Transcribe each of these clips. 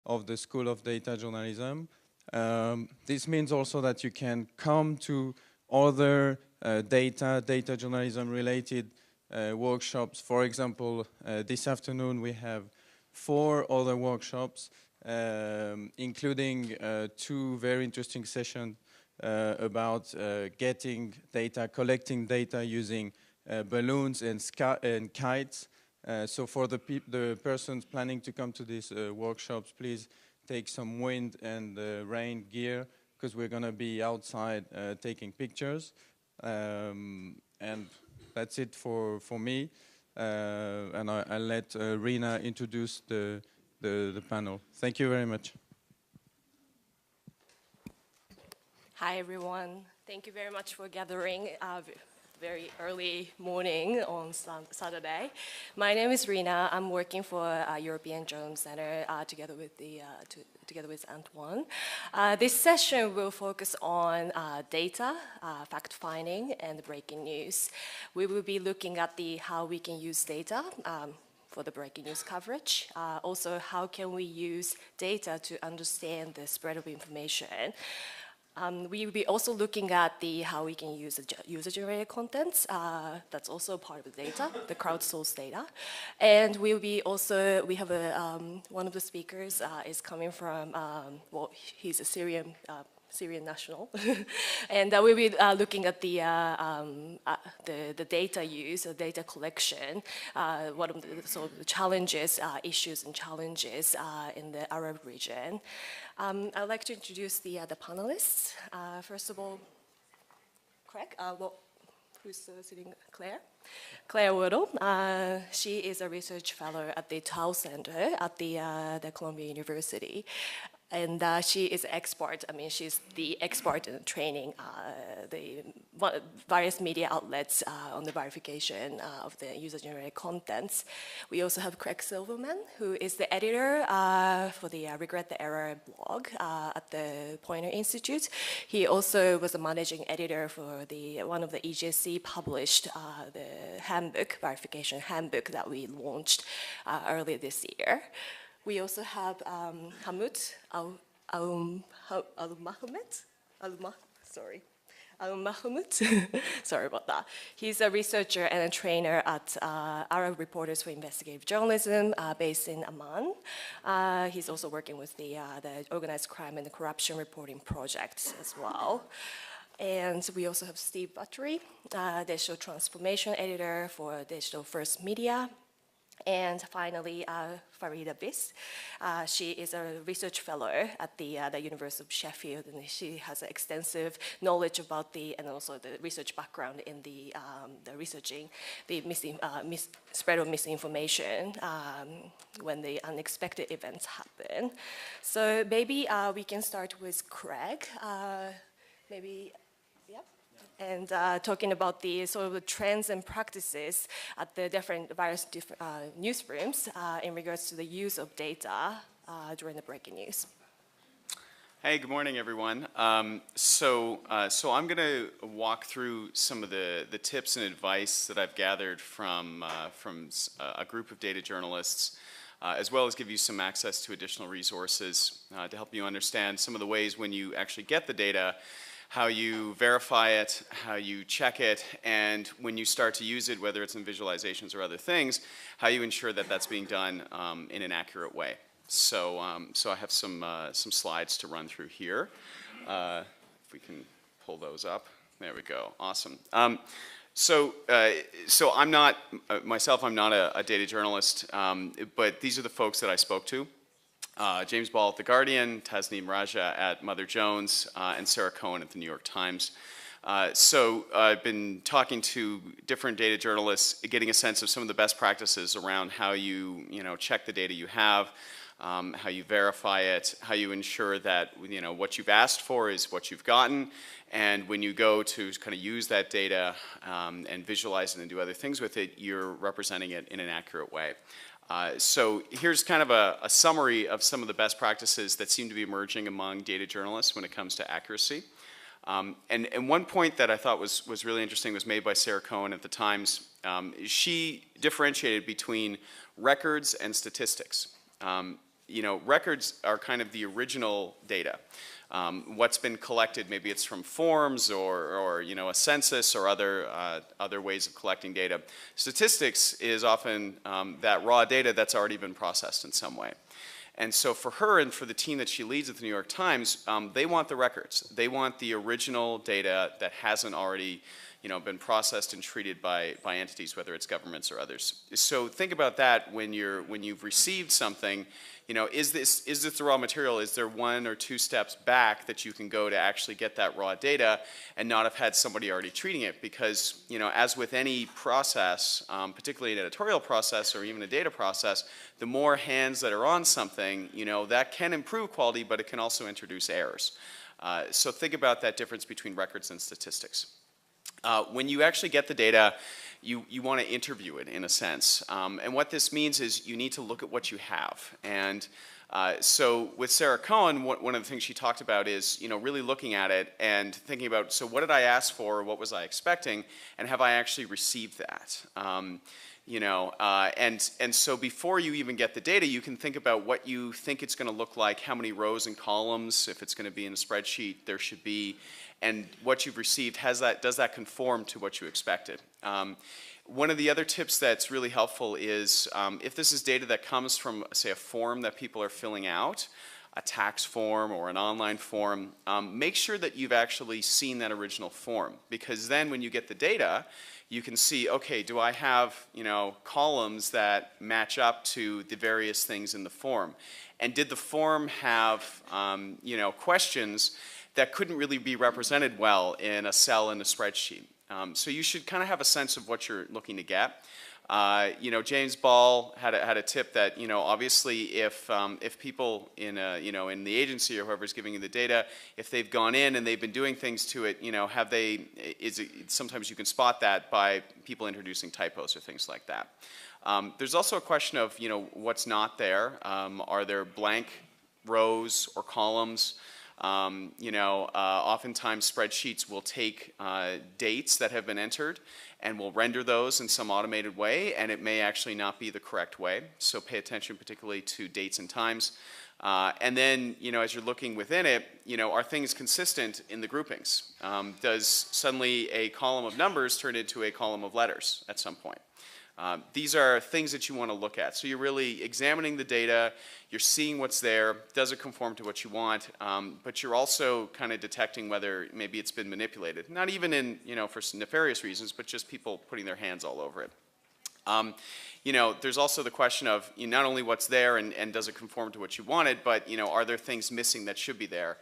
of the School of Data Journalism. This means also that you can come to other data journalism related workshops. For example, this afternoon we have 4 other workshops, including 2 very interesting sessions about getting data, collecting data using balloons and kites. So for the persons planning to come to these workshops, please take some wind and rain gear, because we're going to be outside taking pictures. And that's it for me. And I'll let Rina introduce the panel. Thank you very much. Hi, everyone. Thank you very much for gathering very early morning on Saturday. My name is Rina. I'm working for European Journalism Center together with Antoine. This session will focus on data, fact-finding, and breaking news. We will be looking at how we can use data for the breaking news coverage. Also, how can we use data to understand the spread of information. We will be also looking at how we can use user-generated contents. That's also part of the data, the crowdsourced data. And we have one of the speakers is coming from, well, he's a Syrian national, and we'll be looking at the data use, the data collection, what of the challenges, issues and challenges in the Arab region. I'd like to introduce the panelists. First of all, Craig. Who's sitting? Claire Whittle. She is a research fellow at the Tau Center at the Columbia University. And she is an expert. I mean, she's the expert in training the various media outlets on the verification of the user-generated contents. We also have Craig Silverman, who is the editor for the Regret the Error blog at the Poynter Institute. He also was the managing editor for one of the EJC published the handbook, verification handbook that we launched earlier this year. We also have Hamid Al-Mahmoud. Sorry about that. He's a researcher and a trainer at Arab Reporters for Investigative Journalism based in Amman. He's also working with the Organized Crime and Corruption Reporting Project as well. And we also have Steve Buttery, Digital Transformation Editor for Digital First Media. And finally, Farida Biss. She is a research fellow at the University of Sheffield, and she has extensive knowledge about and also the research background in the researching the spread of misinformation when the unexpected events happen. So maybe we can start with Craig. And talking about the sort of the trends and practices at the various newsrooms in regards to the use of data during the breaking news. Hey, good morning, everyone. So I'm going to walk through some of the tips and advice that I've gathered from a group of data journalists, as well as give you some access to additional resources to help you understand some of the ways when you actually get the data, how you verify it, how you check it, and when you start to use it, whether it's in visualizations or other things, how you ensure that that's being done in an accurate way. So I have some slides to run through here. If we can pull those up. There we go. Awesome. So I'm not, myself, I'm not a data journalist, but these are the folks that I spoke to. James Ball at The Guardian, Tasneem Raja at Mother Jones, and Sarah Cohen at The New York Times. So I've been talking to different data journalists, getting a sense of some of the best practices around how you check the data you have, how you verify it, how you ensure that what you've asked for is what you've gotten, and when you go to kind of use that data and visualize it and do other things with it, you're representing it in an accurate way. So here's kind of a summary of some of the best practices that seem to be emerging among data journalists when it comes to accuracy. And one point that I thought was really interesting was made by Sarah Cohen at the Times. She differentiated between records and statistics. records are kind of the original data. What's been collected, maybe it's from forms or a census or other ways of collecting data. Statistics is often that raw data that's already been processed in some way. And so for her and for the team that she leads at the New York Times, they want the records. They want the original data that hasn't already been processed and treated by entities, whether it's governments or others. So think about that when you've received something. Is this the raw material? Is there one or two steps back that you can go to actually get that raw data and not have had somebody already treating it? Because as with any process, particularly an editorial process or even a data process, the more hands that are on something, that can improve quality, but it can also introduce errors. So think about that difference between records and statistics. When you actually get the data, you want to interview it in a sense. And what this means is you need to look at what you have. And so with Sarah Cohen, one of the things she talked about is really looking at it and thinking about, so what did I ask for, what was I expecting, and have I actually received that? And so before you even get the data, you can think about what you think it's going to look like, how many rows and columns, if it's going to be in a spreadsheet, there should be, and what you've received, does that conform to what you expected? One of the other tips that's really helpful is if this is data that comes from, say, a form that people are filling out, a tax form or an online form, make sure that you've actually seen that original form, because then when you get the data, you can see, okay, do I have columns that match up to the various things in the form? And did the form have questions that couldn't really be represented well in a cell in a spreadsheet? So you should kind of have a sense of what you're looking to get. James Ball had a tip that obviously if people in in the agency or whoever's giving you the data, if they've gone in and they've been doing things to it, sometimes you can spot that by people introducing typos or things like that. There's also a question of what's not there. Are there blank rows or columns? Oftentimes spreadsheets will take dates that have been entered and will render those in some automated way, and it may actually not be the correct way. So pay attention particularly to dates and times. And then, as you're looking within it, are things consistent in the groupings? Does suddenly a column of numbers turn into a column of letters at some point? These are things that you want to look at. So you're really examining the data, you're seeing what's there, does it conform to what you want, but you're also kind of detecting whether maybe it's been manipulated. Not even in, for nefarious reasons, but just people putting their hands all over it. There's also the question of not only what's there and does it conform to what you wanted, but are there things missing that should be there?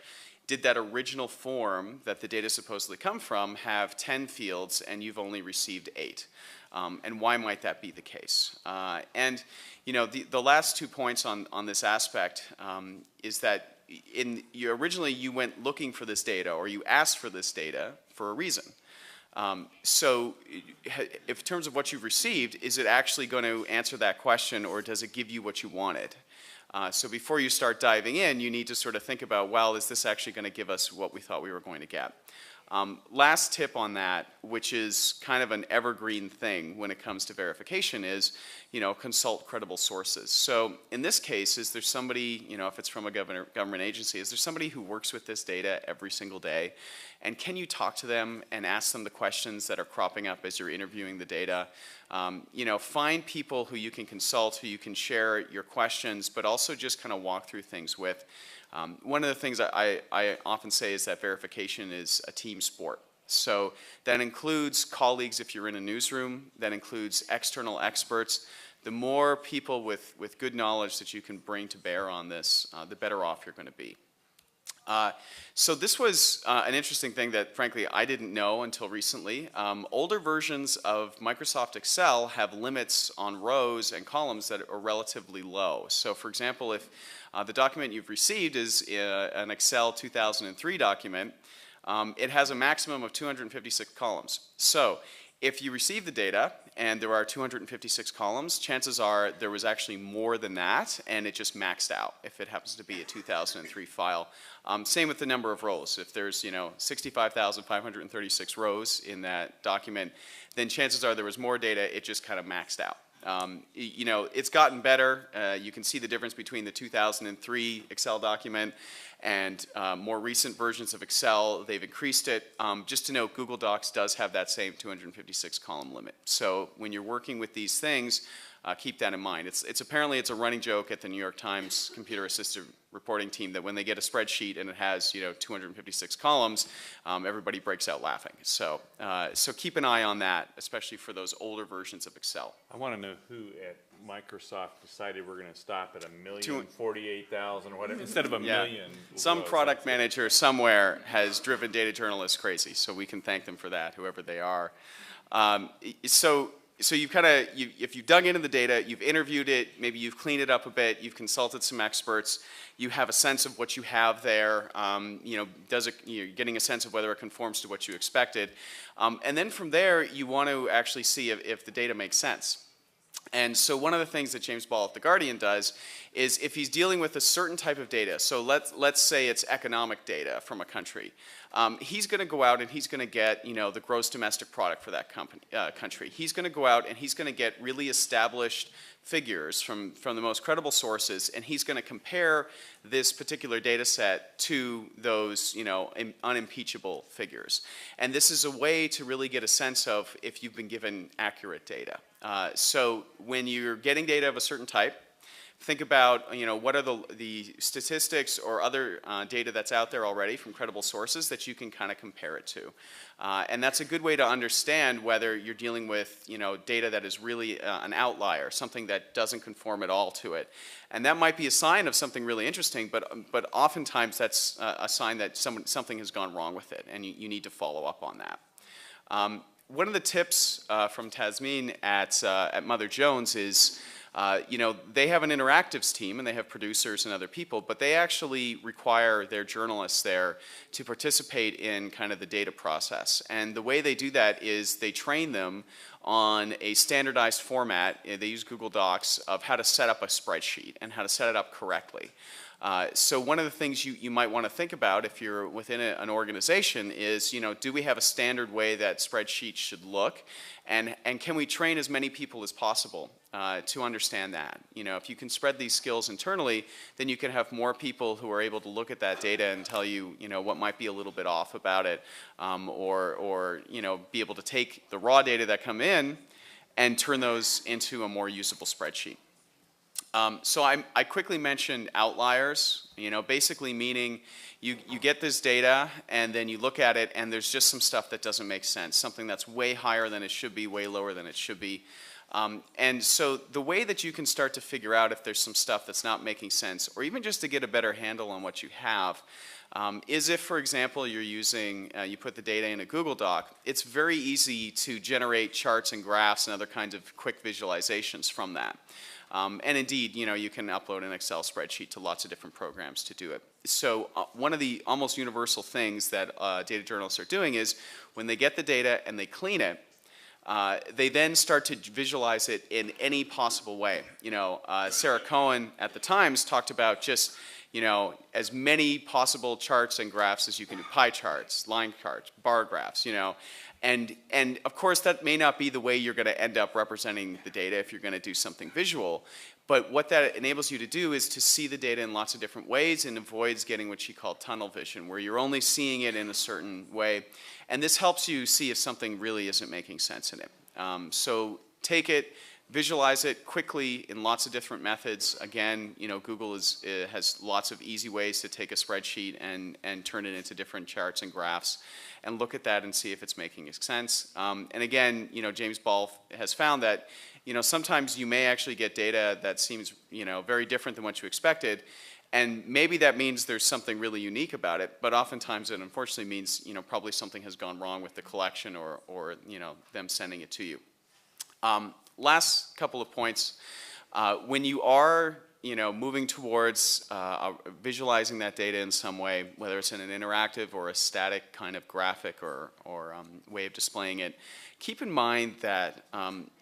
Did that original form that the data supposedly come from have 10 fields and you've only received 8? And why might that be the case? The last 2 points on this aspect is that originally you went looking for this data, or you asked for this data for a reason. So in terms of what you've received, is it actually going to answer that question, or does it give you what you wanted? So before you start diving in, you need to sort of think about, well, is this actually going to give us what we thought we were going to get? Last tip on that, which is kind of an evergreen thing when it comes to verification, is consult credible sources. So in this case, is there somebody, if it's from a government agency, is there somebody who works with this data every single day? And can you talk to them and ask them the questions that are cropping up as you're interviewing the data? Find people who you can consult, who you can share your questions, but also just kind of walk through things with. One of the things I often say is that verification is a team sport. So that includes colleagues if you're in a newsroom, that includes external experts. The more people with good knowledge that you can bring to bear on this, the better off you're going to be. So this was an interesting thing that, frankly, I didn't know until recently. Older versions of Microsoft Excel have limits on rows and columns that are relatively low. So for example, if the document you've received is an Excel 2003 document, it has a maximum of 256 columns. So if you receive the data and there are 256 columns, chances are there was actually more than that, and it just maxed out if it happens to be a 2003 file. Same with the number of rows. If there's 65,536 rows in that document, then chances are there was more data, it just kind of maxed out. You know, it's gotten better. You can see the difference between the 2003 Excel document and more recent versions of Excel. They've increased it. Just to note, Google Docs does have that same 256 column limit. So when you're working with these things, keep that in mind. It's apparently it's a running joke at the New York Times computer assisted reporting team that when they get a spreadsheet and it has 256 columns, everybody breaks out laughing. So so keep an eye on that, especially for those older versions of Excel. I want to know who at Microsoft decided we're going to stop at 1,048,000 or whatever instead of a million. Some product manager somewhere has driven data journalists crazy, so we can thank them for that, whoever they are. So you've if you've dug into the data, you've interviewed it, maybe you've cleaned it up a bit, you've consulted some experts, you have a sense of what you have there, you're getting a sense of whether it conforms to what you expected. And then from there, you want to actually see if the data makes sense. And so one of the things that James Ball at The Guardian does is if he's dealing with a certain type of data, so let's say it's economic data from a country, he's going to go out and he's going to get the gross domestic product for that country. He's going to go out and he's going to get really established figures from the most credible sources, and he's going to compare this particular data set to those unimpeachable figures. And this is a way to really get a sense of if you've been given accurate data. So when you're getting data of a certain type, think about what are the statistics or other data that's out there already from credible sources that you can kind of compare it to. And that's a good way to understand whether you're dealing with data that is really an outlier, something that doesn't conform at all to it. And that might be a sign of something really interesting, but oftentimes that's a sign that something has gone wrong with it, and you need to follow up on that. One of the tips from Tasmin at Mother Jones is they have an interactives team and they have producers and other people, but they actually require their journalists there to participate in kind of the data process. And the way they do that is they train them on a standardized format, they use Google Docs, of how to set up a spreadsheet and how to set it up correctly. So one of the things you might want to think about if you're within an organization is, do we have a standard way that spreadsheets should look? And can we train as many people as possible to understand that? If you can spread these skills internally, then you can have more people who are able to look at that data and tell you, what might be a little bit off about it, or be able to take the raw data that come in and turn those into a more usable spreadsheet. So I quickly mentioned outliers, basically meaning you get this data and then you look at it and there's just some stuff that doesn't make sense, something that's way higher than it should be, way lower than it should be. And so the way that you can start to figure out if there's some stuff that's not making sense, or even just to get a better handle on what you have, is if, for example, you're using, you put the data in a Google Doc, it's very easy to generate charts and graphs and other kinds of quick visualizations from that. And indeed, you can upload an Excel spreadsheet to lots of different programs to do it. So one of the almost universal things that data journalists are doing is when they get the data and they clean it, they then start to visualize it in any possible way. Sarah Cohen at the Times talked about just as many possible charts and graphs as you can do, pie charts, line charts, bar graphs, And of course, that may not be the way you're going to end up representing the data if you're going to do something visual. But what that enables you to do is to see the data in lots of different ways and avoids getting what she called tunnel vision, where you're only seeing it in a certain way. And this helps you see if something really isn't making sense in it. So take it, visualize it quickly in lots of different methods. Again, Google has lots of easy ways to take a spreadsheet and turn it into different charts and graphs, and look at that and see if it's making sense. And again, James Ball has found that sometimes you may actually get data that seems very different than what you expected, and maybe that means there's something really unique about it, but oftentimes it unfortunately means probably something has gone wrong with the collection or them sending it to you. Last couple of points. When you are moving towards visualizing that data in some way, whether it's in an interactive or a static kind of graphic or way of displaying it, keep in mind that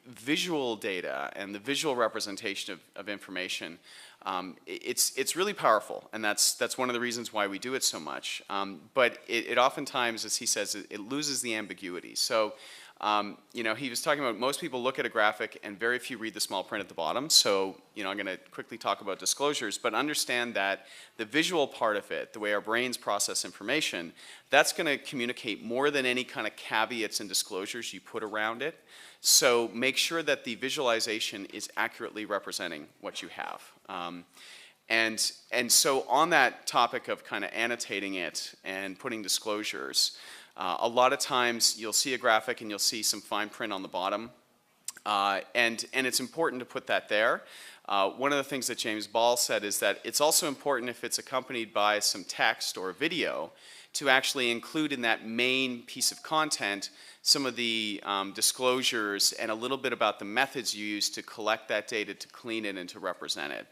visual data and the visual representation of information, it's really powerful, and that's one of the reasons why we do it so much. But it oftentimes, as he says, it loses the ambiguity. So You know, he was talking about most people look at a graphic and very few read the small print at the bottom. So, you know, I'm going to quickly talk about disclosures, but understand that the visual part of it, the way our brains process information, that's going to communicate more than any kind of caveats and disclosures you put around it. So make sure that the visualization is accurately representing what you have. And so on that topic of kind of annotating it and putting disclosures, a lot of times you'll see a graphic and you'll see some fine print on the bottom, and it's important to put that there. One of the things that James Ball said is that it's also important, if it's accompanied by some text or video, to actually include in that main piece of content some of the disclosures and a little bit about the methods you use to collect that data, to clean it, and to represent it.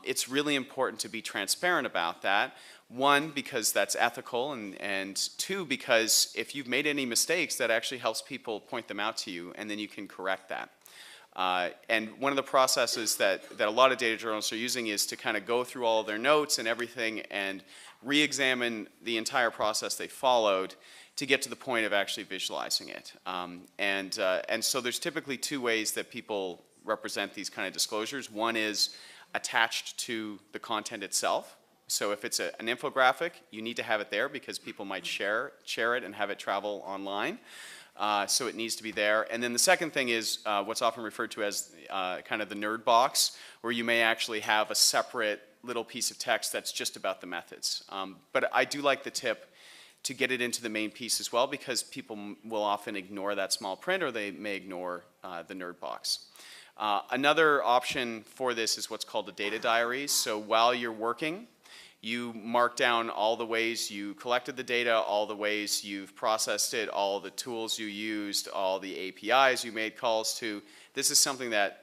It's really important to be transparent about that. One, because that's ethical, and two, because if you've made any mistakes, that actually helps people point them out to you, and then you can correct that. And one of the processes that a lot of data journalists are using is to kind of go through all of their notes and everything and re-examine the entire process they followed to get to the point of actually visualizing it. And so there's typically two ways that people represent these kind of disclosures. One is attached to the content itself. So if it's an infographic, you need to have it there because people might share it and have it travel online. So it needs to be there. And then the second thing is what's often referred to as kind of the nerd box, where you may actually have a separate little piece of text that's just about the methods. But I do like the tip to get it into the main piece as well, because people will often ignore that small print, or they may ignore the nerd box. Another option for this is what's called a data diary. So while you're working, you mark down all the ways you collected the data, all the ways you've processed it, all the tools you used, all the APIs you made calls to. This is something that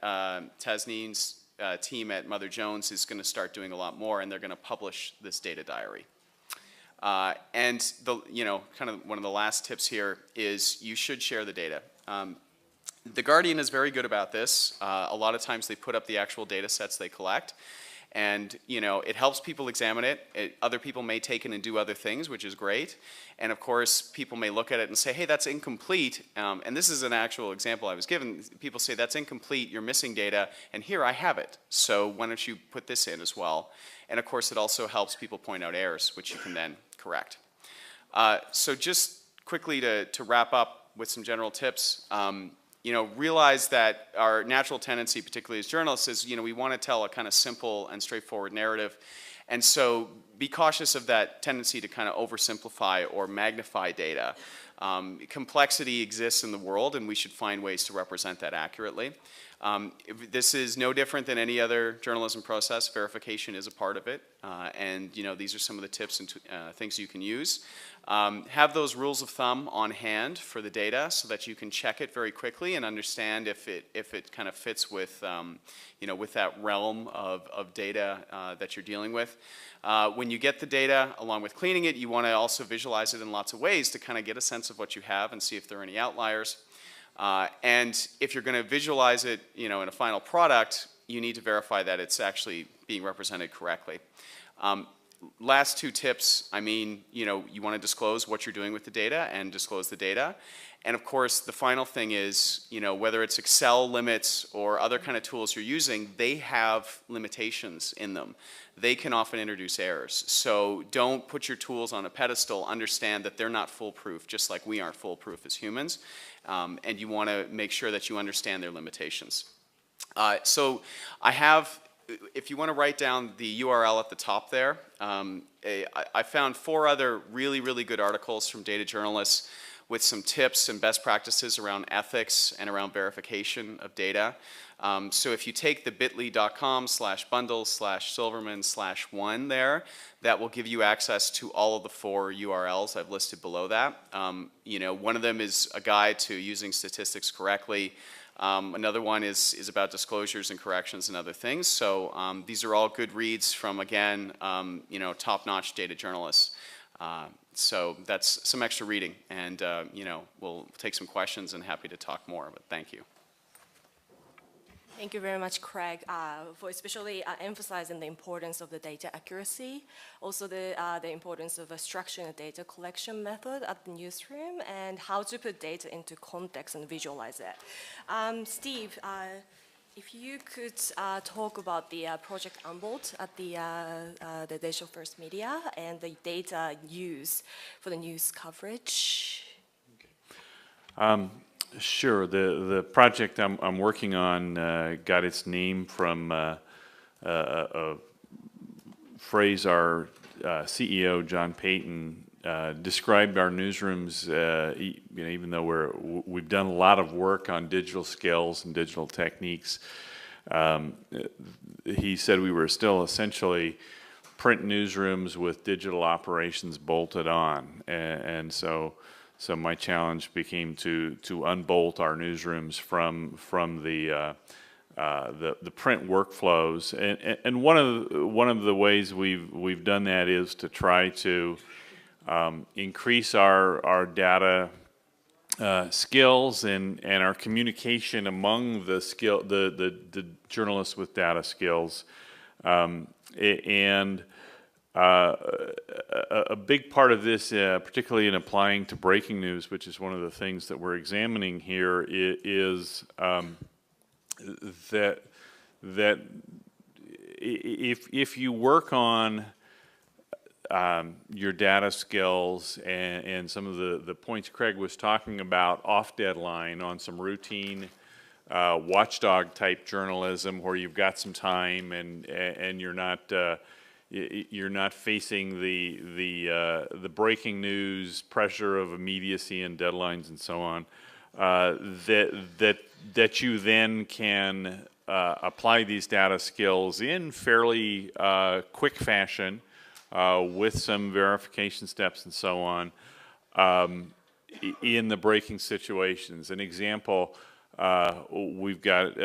Tasneem's team at Mother Jones is going to start doing a lot more, and they're going to publish this data diary. And kind of one of the last tips here is you should share the data. The Guardian is very good about this. A lot of times they put up the actual data sets they collect. And it helps people examine it. Other people may take it and do other things, which is great. And of course, people may look at it and say, hey, that's incomplete. And this is an actual example I was given. People say, that's incomplete, you're missing data, and here I have it. So why don't you put this in as well? And of course, it also helps people point out errors, which you can then correct. So just quickly to wrap up with some general tips. Realize that our natural tendency, particularly as journalists, is we want to tell a kind of simple and straightforward narrative. And so be cautious of that tendency to kind of oversimplify or magnify data. Complexity exists in the world, and we should find ways to represent that accurately. This is no different than any other journalism process. Verification is a part of it. And these are some of the tips and things you can use. Have those rules of thumb on hand for the data so that you can check it very quickly and understand if it kind of fits with with that realm of data that you're dealing with. When you get the data, along with cleaning it, you want to also visualize it in lots of ways to kind of get a sense of what you have and see if there are any outliers. And if you're going to visualize it, in a final product, you need to verify that it's actually being represented correctly. Last two tips, you want to disclose what you're doing with the data and disclose the data. And of course, the final thing is, whether it's Excel limits or other kind of tools you're using, they have limitations in them. They can often introduce errors. So don't put your tools on a pedestal. Understand that they're not foolproof, just like we aren't foolproof as humans. And you want to make sure that you understand their limitations. So I have, if you want to write down the URL at the top there, I found 4 other really, really good articles from data journalists with some tips and best practices around ethics and around verification of data. So if you take the bit.ly/bundles/Silverman/1 there, that will give you access to all of the 4 URLs I've listed below that. One of them is a guide to using statistics correctly. Another one is about disclosures and corrections and other things. So these are all good reads from, again, top-notch data journalists. So that's some extra reading, and we'll take some questions and happy to talk more, but thank you. Thank you very much, Craig, for especially emphasizing the importance of the data accuracy, also the importance of a structured data collection method at the newsroom, and how to put data into context and visualize it. Steve, if you could talk about the Project Unbolt at the Digital First Media and the data used for the news coverage. Sure. The project I'm working on got its name from a phrase our CEO John Payton described our newsrooms. Even though we've done a lot of work on digital skills and digital techniques, he said we were still essentially print newsrooms with digital operations bolted on, and so my challenge became to unbolt our newsrooms from the print workflows, and one of the ways we've done that is to try to increase our data skills and our communication among the journalists with data skills, and a big part of this, particularly in applying to breaking news, which is one of the things that we're examining here, is that if you work on your data skills and some of the points Craig was talking about off deadline on some routine watchdog type journalism where you've got some time and you're not facing the breaking news pressure of immediacy and deadlines and so on, that you then can apply these data skills in fairly quick fashion with some verification steps and so on in the breaking situations. An example. We've got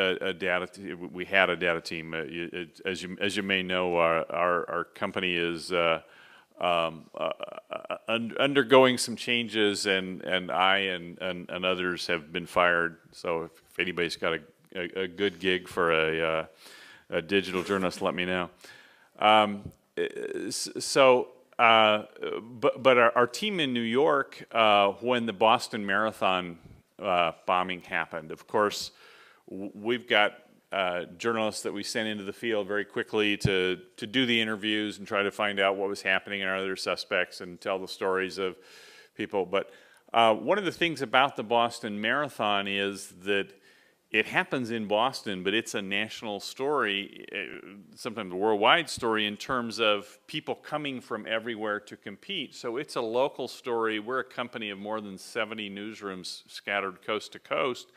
we had a data team. As you may know, our company is undergoing some changes, and I and others have been fired. So if anybody's got a good gig for a digital journalist, let me know. But our team in New York, when the Boston Marathon bombing happened, of course, we've got journalists that we sent into the field very quickly to do the interviews and try to find out what was happening and other suspects and tell the stories of people. But one of the things about the Boston Marathon is that it happens in Boston, but it's a national story, sometimes a worldwide story in terms of people coming from everywhere to compete. So it's a local story. We're a company of more than 70 newsrooms scattered coast to coast.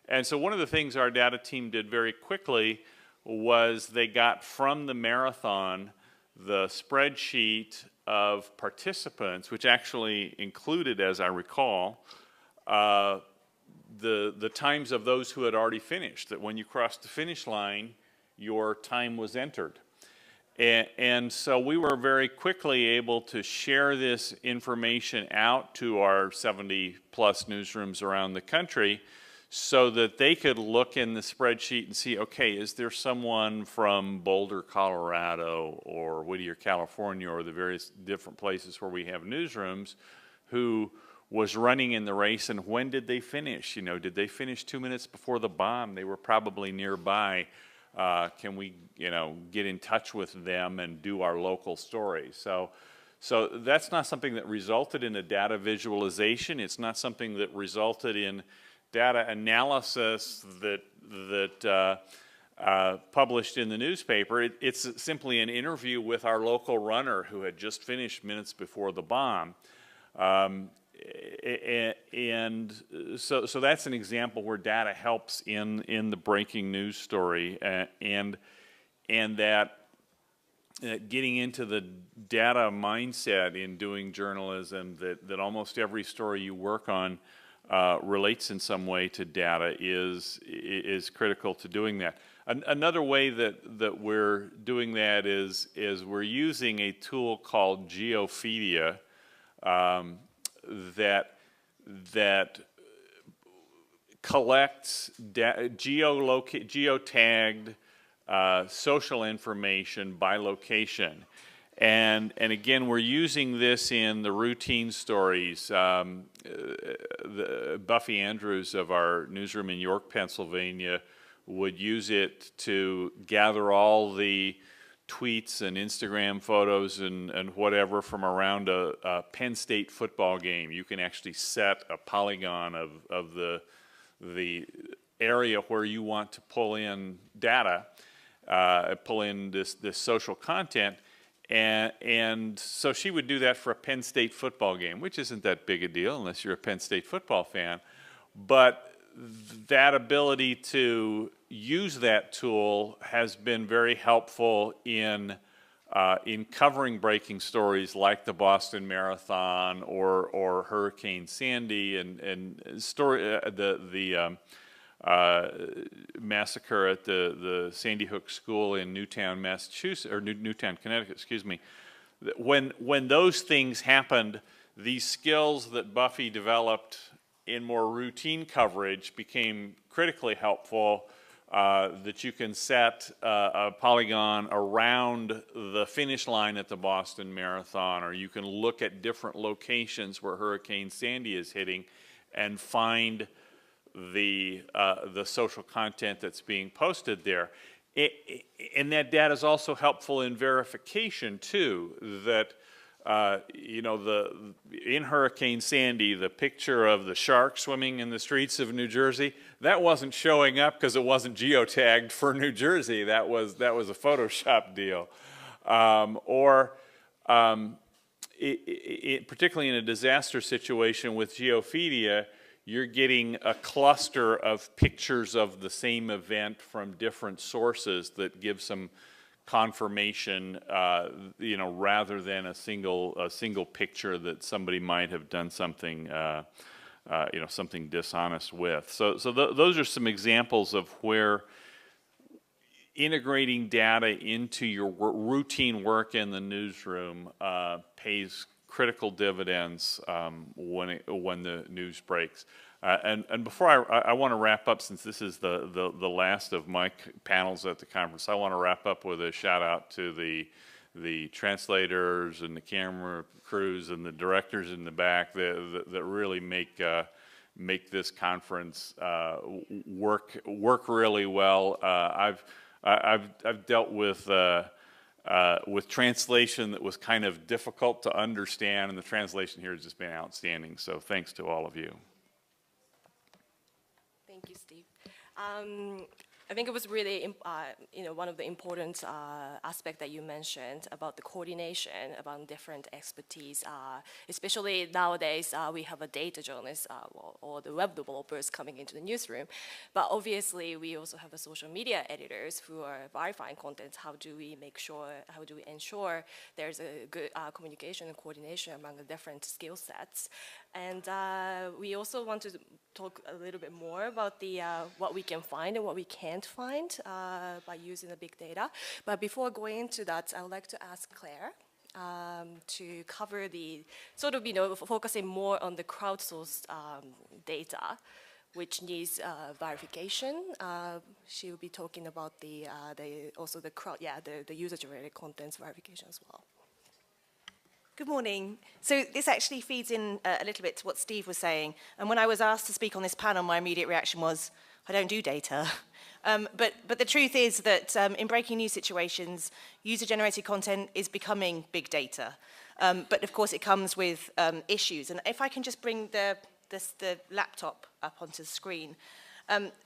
And so one of the things our data team did very quickly was they got from the marathon the spreadsheet of participants, which actually included, as I recall, the times of those who had already finished, that when you crossed the finish line, your time was entered. And so we were very quickly able to share this information out to our 70-plus newsrooms around the country so that they could look in the spreadsheet and see, okay, is there someone from Boulder, Colorado, or Whittier, California, or the various different places where we have newsrooms who was running in the race, and when did they finish? You know, did they finish 2 minutes before the bomb? They were probably nearby. Can we, get in touch with them and do our local story? So that's not something that resulted in a data visualization. It's not something that resulted in data analysis that published in the newspaper. It's simply an interview with our local runner who had just finished minutes before the bomb. And so that's an example where data helps in the breaking news story, and that getting into the data mindset in doing journalism, that almost every story you work on relates in some way to data is critical to doing that. Another way that we're doing that is we're using a tool called Geophedia that collects geotagged social information by location. And again, we're using this in the routine stories. Buffy Andrews of our newsroom in York, Pennsylvania, would use it to gather all the tweets and Instagram photos and whatever from around a Penn State football game. You can actually set a polygon of the area where you want to pull in data, pull in this social content. And so she would do that for a Penn State football game, which isn't that big a deal unless you're a Penn State football fan. But that ability to use that tool has been very helpful in covering breaking stories like the Boston Marathon or Hurricane Sandy and the massacre at the Sandy Hook School in Newtown, Massachusetts, or Newtown, Connecticut, excuse me. When those things happened, these skills that Buffy developed in more routine coverage became critically helpful, that you can set a polygon around the finish line at the Boston Marathon, or you can look at different locations where Hurricane Sandy is hitting and find the social content that's being posted there. And that data is also helpful in verification too, that you know, in Hurricane Sandy, the picture of the shark swimming in the streets of New Jersey, that wasn't showing up because it wasn't geotagged for New Jersey. That was a Photoshop deal. Particularly in a disaster situation with Geophedia, you're getting a cluster of pictures of the same event from different sources that give some confirmation, you know, rather than a single picture that somebody might have done something, you know, something dishonest with. So those are some examples of where integrating data into your routine work in the newsroom pays critical dividends when the news breaks. And before I want to wrap up, since this is the last of my panels at the conference, I want to wrap up with a shout out to the translators and the camera crews and the directors in the back that really make this conference work really well. I've dealt with translation that was kind of difficult to understand, and the translation here has just been outstanding. So thanks to all of you. Thank you, Steve. I think it was really, you know, one of the important aspects that you mentioned about the coordination about different expertise, especially nowadays we have a data journalist or the web developers coming into the newsroom, but obviously we also have a social media editors who are verifying content. How do we ensure there's a good communication and coordination among the different skill sets? And we also want to talk a little bit more about the what we can find and what we can't find by using the big data. But before going into that, I would like to ask Claire to cover the sort of, you know, focusing more on the crowdsourced data, which needs verification. She will be talking about the user-generated contents verification as well. Good morning. So this actually feeds in a little bit to what Steve was saying. And when I was asked to speak on this panel, my immediate reaction was, I don't do data. But the truth is that in breaking news situations, user-generated content is becoming big data. But of course, it comes with issues. And if I can just bring the laptop up onto the screen.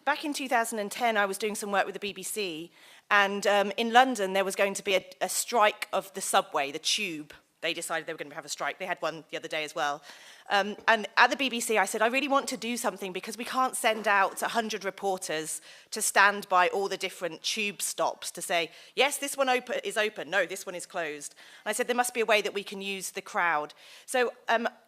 Back in 2010, I was doing some work with the BBC. And in London, there was going to be a strike of the subway, the tube. They decided they were going to have a strike. They had one the other day as well. And at the BBC, I said, I really want to do something because we can't send out 100 reporters to stand by all the different tube stops to say, yes, this one is open. No, this one is closed. And I said, there must be a way that we can use the crowd. So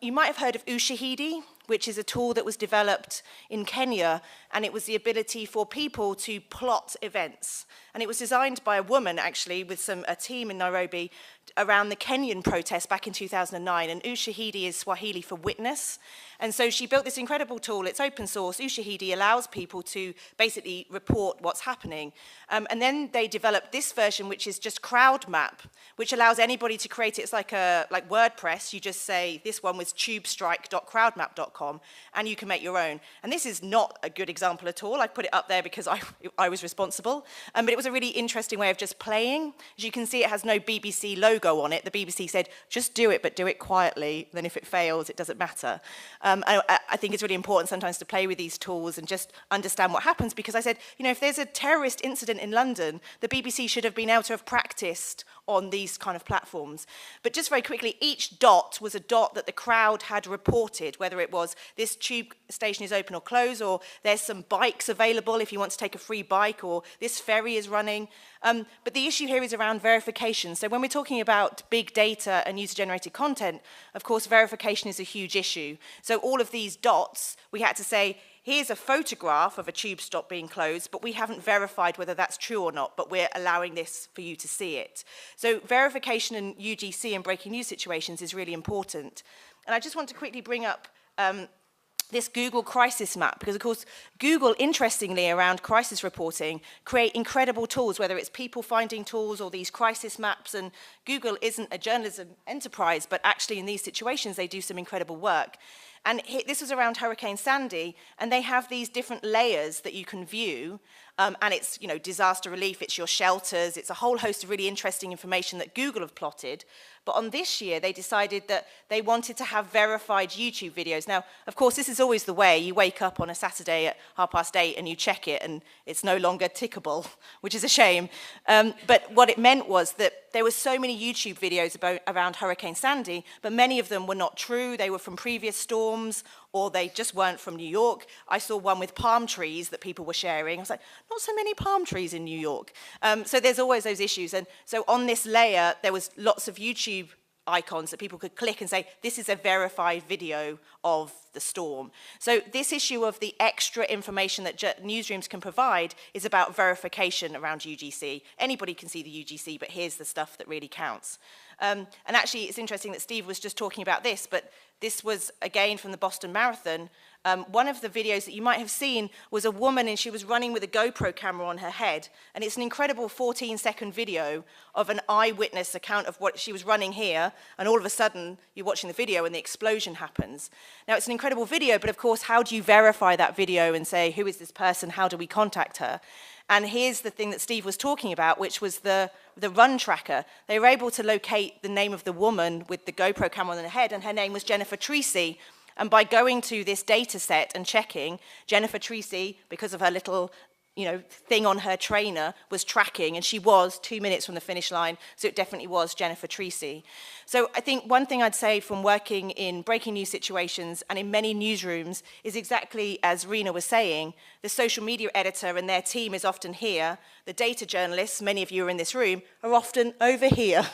you might have heard of Ushahidi, which is a tool that was developed in Kenya, and it was the ability for people to plot events. And it was designed by a woman, actually, with a team in Nairobi around the Kenyan protest back in 2009, and Ushahidi is Swahili for witness. And so she built this incredible tool. It's open source. Ushahidi allows people to basically report what's happening. And then they developed this version, which is just crowd map, which allows anybody to create it. It's like WordPress. You just say, this one was tubestrike.crowdmap.com, and you can make your own. And this is not a good example at all. I put it up there because I was responsible. But it was a really interesting way of just playing. As you can see, it has no BBC logo on it. The BBC said, just do it, but do it quietly. Then if it fails, it doesn't matter. I think it's really important sometimes to play with these tools and just understand what happens, because I said, if there's a terrorist incident in London, the BBC should have been able to have practiced on these kind of platforms. But just very quickly, each dot was a dot that the crowd had reported, whether it was this tube station is open or closed, or there's some bikes available if you want to take a free bike, or this ferry is running. But the issue here is around verification. So when we're talking about big data and user-generated content, of course, verification is a huge issue. So all of these dots, we had to say, here's a photograph of a tube stop being closed, but we haven't verified whether that's true or not, but we're allowing this for you to see it. So verification in UGC and breaking news situations is really important. And I just want to quickly bring up this Google crisis map, because of course Google, interestingly, around crisis reporting, create incredible tools, whether it's people finding tools or these crisis maps. And Google isn't a journalism enterprise, but actually in these situations they do some incredible work. And this was around Hurricane Sandy, and they have these different layers that you can view, and it's, disaster relief, it's your shelters, it's a whole host of really interesting information that Google have plotted. But on this year, they decided that they wanted to have verified YouTube videos. Now, of course, this is always the way. You wake up on a Saturday at 8:30 and you check it, and it's no longer tickable, which is a shame. But what it meant was that there were so many YouTube videos around Hurricane Sandy, but many of them were not true. They were from previous storms, or they just weren't from New York. I saw one with palm trees that people were sharing. I was like, not so many palm trees in New York. So there's always those issues. And so on this layer, there was lots of YouTube icons that people could click and say, this is a verified video of the storm. So this issue of the extra information that newsrooms can provide is about verification around UGC. Anybody can see the UGC, but here's the stuff that really counts. And actually, it's interesting that Steve was just talking about this, but this was, again, from the Boston Marathon. One of the videos that you might have seen was a woman, and she was running with a GoPro camera on her head. And it's an incredible 14-second video of an eyewitness account of what she was running here. And all of a sudden, you're watching the video and the explosion happens. Now, it's an incredible video, but of course, how do you verify that video and say, who is this person? How do we contact her? And here's the thing that Steve was talking about, which was the run tracker. They were able to locate the name of the woman with the GoPro camera on her head, and her name was Jennifer Treacy. And by going to this data set and checking, Jennifer Treacy, because of her little thing on her trainer, was tracking, and she was 2 minutes from the finish line, so it definitely was Jennifer Treacy. So I think one thing I'd say from working in breaking news situations and in many newsrooms is exactly as Rena was saying, the social media editor and their team is often here. The data journalists, many of you are in this room, are often over here.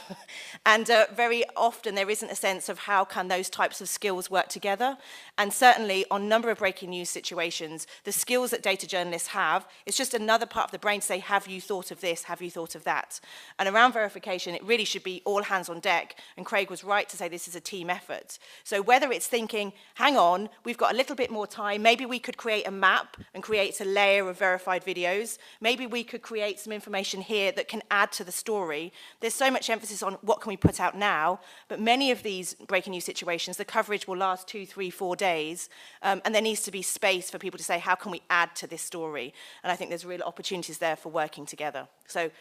And very often there isn't a sense of how can those types of skills work together. And certainly on a number of breaking news situations, the skills that data journalists have, it's just another part of the brain to say, have you thought of this? Have you thought of that? And around verification, it really should be all hands on deck. And Craig was right to say this is a team effort. So whether it's thinking, hang on, we've got a little bit more time, maybe we could create a map and create a layer of verified videos, maybe we could create some information here that can add to the story. There's so much emphasis on what can we put out now, but many of these breaking news situations, the coverage will last 2, 3, 4 days, and there needs to be space for people to say, how can we add to this story? And I think there's real opportunities there for working together. So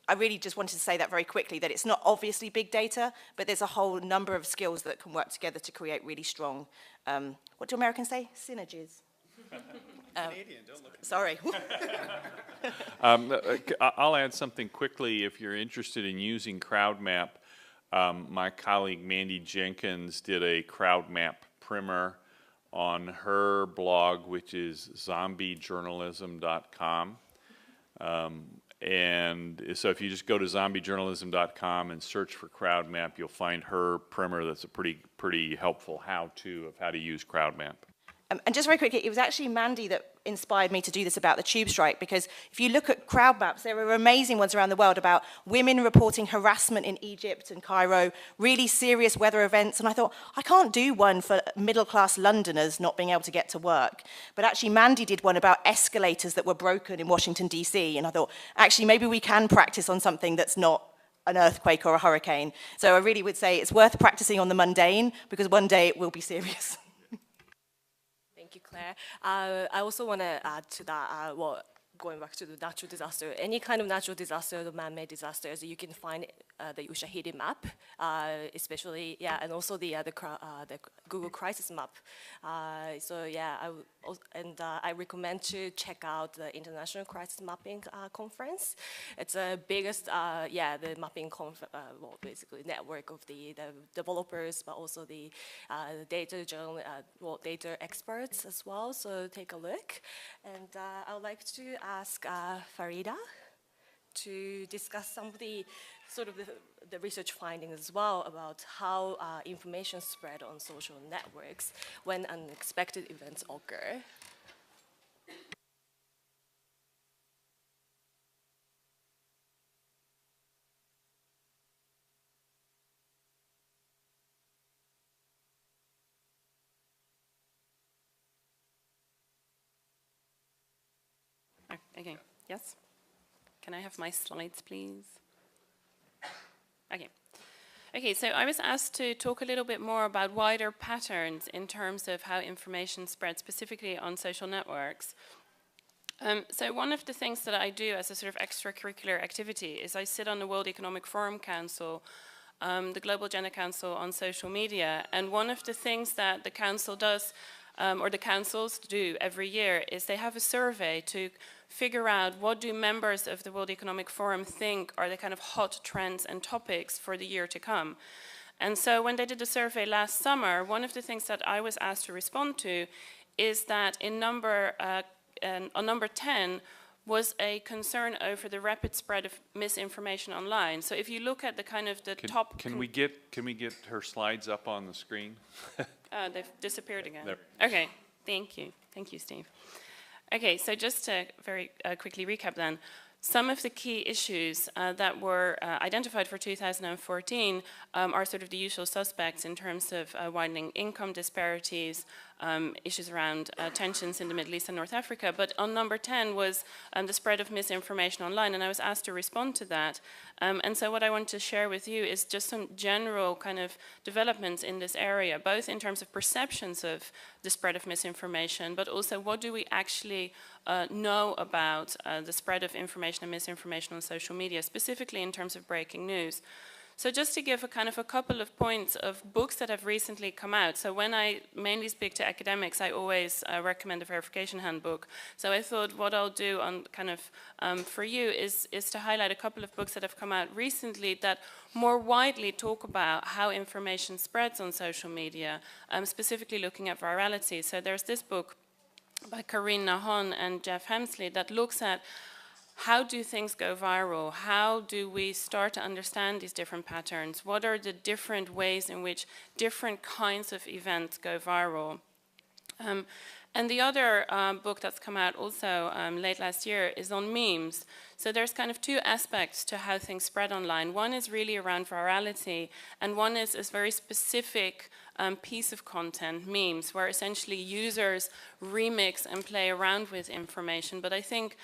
I really just wanted to say that very quickly, that it's not obviously big data, but there's a whole number of skills that can work together to create really strong, what do Americans say? Synergies. Canadian, don't look at me. Sorry. I'll add something quickly if you're interested in using CrowdMap. My colleague Mandy Jenkins did a CrowdMap primer on her blog, which is zombiejournalism.com. And so if you just go to zombiejournalism.com and search for CrowdMap, you'll find her primer that's a pretty helpful how-to of how to use CrowdMap. And just very quickly, it was actually Mandy that inspired me to do this about the tube strike, because if you look at crowd maps, there are amazing ones around the world about women reporting harassment in Egypt and Cairo, really serious weather events, and I thought, I can't do one for middle-class Londoners not being able to get to work. But actually, Mandy did one about escalators that were broken in Washington, D.C., and I thought, actually, maybe we can practice on something that's not an earthquake or a hurricane. So I really would say it's worth practicing on the mundane, because one day it will be serious. Thank you, Claire. I also want to add to that, going back to the natural disaster, any kind of natural disaster, the man-made disasters, you can find the Ushahidi map, especially, and also the Google Crisis map. I recommend to check out the International Crisis Mapping Conference. It's the biggest, the mapping basically network of the developers, but also the data data experts as well. So take a look, and I would like to ask Farida to discuss some of the the research findings as well about how information spread on social networks when unexpected events occur. Okay, yes? Can I have my slides, please? Okay. Okay, so I was asked to talk a little bit more about wider patterns in terms of how information spreads, specifically on social networks. So one of the things that I do as a sort of extracurricular activity is I sit on the World Economic Forum Council, the Global Gender Council on social media, and one of the things that the council does, or the councils do every year, is they have a survey to figure out what do members of the World Economic Forum think are the kind of hot trends and topics for the year to come. And so when they did the survey last summer, one of the things that I was asked to respond to is that on number 10 was a concern over the rapid spread of misinformation online. So if you look at the kind of the top... Can we get her slides up on the screen? They've disappeared again. There. Okay, thank you. Thank you, Steve. Okay, so just to very quickly recap then, some of the key issues that were identified for 2014 are sort of the usual suspects in terms of widening income disparities, issues around tensions in the Middle East and North Africa. But on number 10 was the spread of misinformation online, and I was asked to respond to that. And so what I want to share with you is just some general kind of developments in this area, both in terms of perceptions of the spread of misinformation, but also what do we actually know about the spread of information and misinformation on social media, specifically in terms of breaking news. So just to give a kind of a couple of points of books that have recently come out. So when I mainly speak to academics, I always recommend a verification handbook. So I thought what I'll do on kind of for you is to highlight a couple of books that have come out recently that more widely talk about how information spreads on social media, specifically looking at virality. So there's this book by Karine Nahon and Jeff Hemsley that looks at how do things go viral? How do we start to understand these different patterns? What are the different ways in which different kinds of events go viral? And the other book that's come out also late last year is on memes. So there's kind of two aspects to how things spread online. One is really around virality, and one is a very specific piece of content, memes, where essentially users remix and play around with information. But I think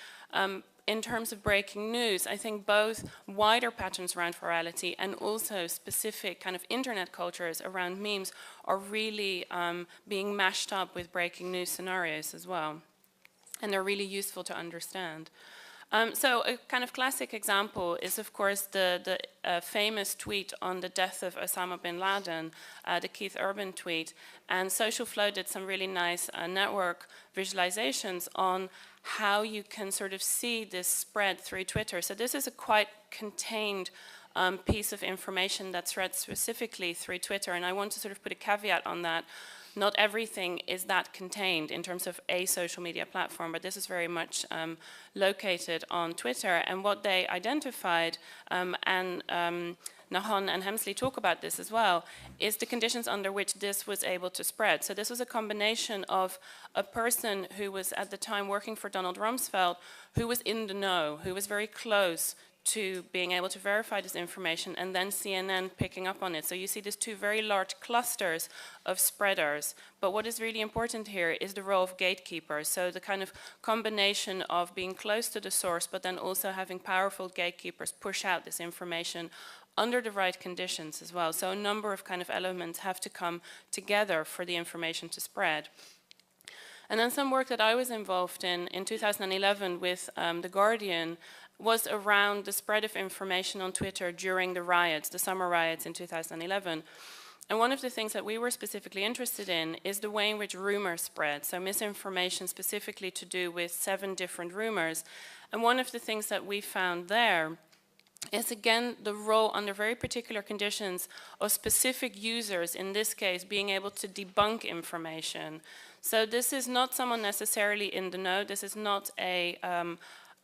in terms of breaking news, I think both wider patterns around virality and also specific kind of internet cultures around memes are really being mashed up with breaking news scenarios as well. And they're really useful to understand. So a kind of classic example is, of course, the famous tweet on the death of Osama bin Laden, the Keith Urban tweet. And Social Flow did some really nice network visualizations on how you can sort of see this spread through Twitter. So this is a quite contained piece of information that's read specifically through Twitter, and I want to sort of put a caveat on that. not everything is that contained in terms of a social media platform, but this is very much located on Twitter. And what they identified, and Nahon and Hemsley talk about this as well, is the conditions under which this was able to spread. So this was a combination of a person who was at the time working for Donald Rumsfeld, who was in the know, who was very close to being able to verify this information, and then CNN picking up on it. So you see these two very large clusters of spreaders. But what is really important here is the role of gatekeepers. So the kind of combination of being close to the source, but then also having powerful gatekeepers push out this information under the right conditions as well. So a number of kind of elements have to come together for the information to spread. And then some work that I was involved in 2011 with The Guardian was around the spread of information on Twitter during the riots, the summer riots in 2011. And one of the things that we were specifically interested in is the way in which rumors spread, so misinformation specifically to do with 7 different rumors. And one of the things that we found there is, again, the role under very particular conditions of specific users, in this case, being able to debunk information. So this is not someone necessarily in the know, this is not a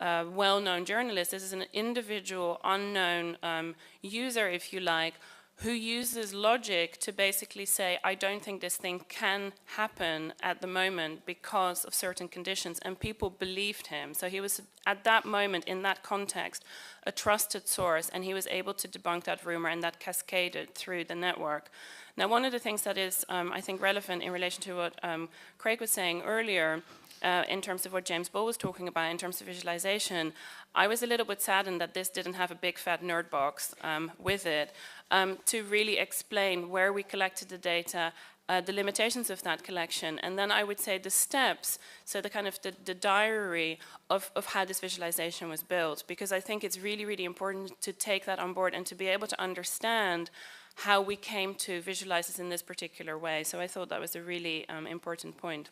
well-known journalist, this is an individual, unknown user, if you like, who uses logic to basically say, I don't think this thing can happen at the moment because of certain conditions, and people believed him. So he was, at that moment, in that context, a trusted source, and he was able to debunk that rumor, and that cascaded through the network. Now, one of the things that is, I think, relevant in relation to what Craig was saying earlier, in terms of what James Bull was talking about in terms of visualization, I was a little bit saddened that this didn't have a big fat nerd box with it to really explain where we collected the data, the limitations of that collection, and then I would say the steps, so the kind of the diary of how this visualization was built, because I think it's really, really important to take that on board and to be able to understand how we came to visualize this in this particular way. So I thought that was a really important point.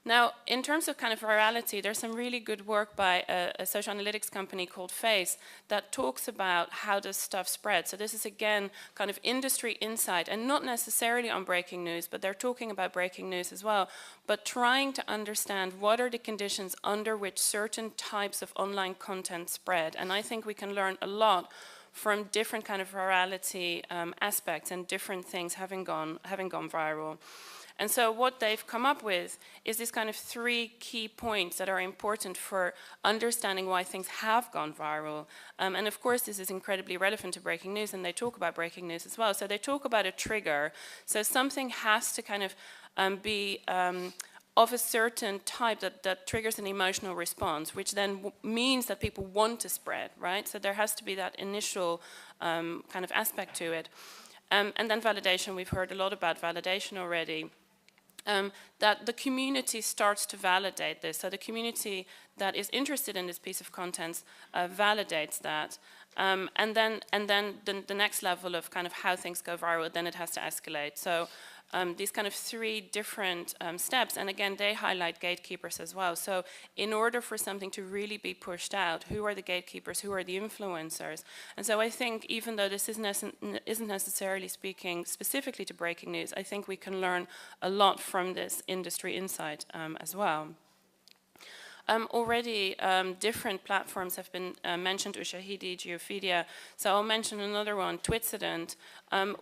Now, in terms of kind of virality, there's some really good work by a social analytics company called Face that talks about how does stuff spread. So this is, again, kind of industry insight, and not necessarily on breaking news, but they're talking about breaking news as well, but trying to understand what are the conditions under which certain types of online content spread. And I think we can learn a lot from different kind of virality aspects and different things having gone viral. And so what they've come up with is this kind of 3 key points that are important for understanding why things have gone viral. And of course, this is incredibly relevant to breaking news, and they talk about breaking news as well. So they talk about a trigger. So something has to kind of be of a certain type that triggers an emotional response, which then means that people want to spread, right? So there has to be that initial kind of aspect to it. And then validation, we've heard a lot about validation already. That the community starts to validate this. So the community that is interested in this piece of content validates that. And then the next level of kind of how things go viral, then it has to escalate. So these kind of 3 different steps, and again, they highlight gatekeepers as well. So in order for something to really be pushed out, who are the gatekeepers, who are the influencers? And so I think even though this isn't necessarily speaking specifically to breaking news, I think we can learn a lot from this industry insight as well. Already different platforms have been mentioned, Ushahidi, Geophidia, so I'll mention another one, Twitsident,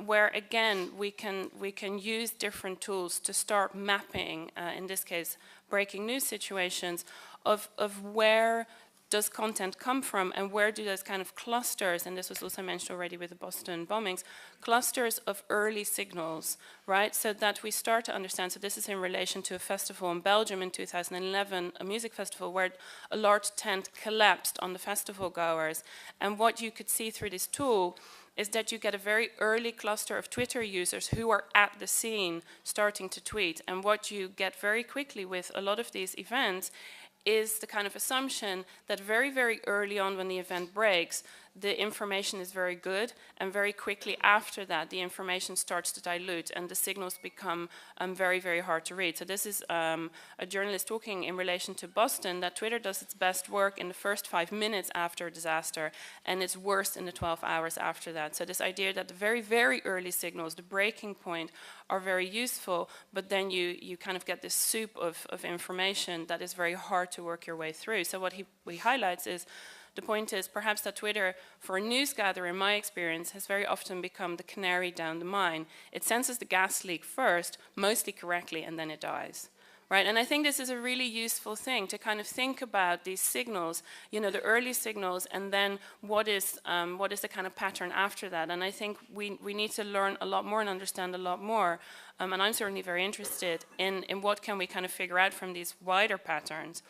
where again we can use different tools to start mapping, in this case, breaking news situations of where does content come from, and where do those kind of clusters, and this was also mentioned already with the Boston bombings, clusters of early signals, right? So that we start to understand, so this is in relation to a festival in Belgium in 2011, a music festival where a large tent collapsed on the festival goers. And what you could see through this tool is that you get a very early cluster of Twitter users who are at the scene starting to tweet. And what you get very quickly with a lot of these events is the kind of assumption that very, very early on when the event breaks, the information is very good, and very quickly after that, the information starts to dilute and the signals become very, very hard to read. So this is a journalist talking in relation to Boston, that Twitter does its best work in the first 5 minutes after a disaster, and it's worse in the 12 hours after that. So this idea that the very, very early signals, the breaking point, are very useful, but then you kind of get this soup of information that is very hard to work your way through. So what he highlights is, the point is perhaps that Twitter, for a news gatherer, in my experience, has very often become the canary down the mine. It senses the gas leak first, mostly correctly, and then it dies. Right? And I think this is a really useful thing to kind of think about these signals, you know, the early signals, and then what is the kind of pattern after that. And I think we need to learn a lot more and understand a lot more. And I'm certainly very interested in what can we kind of figure out from these wider patterns.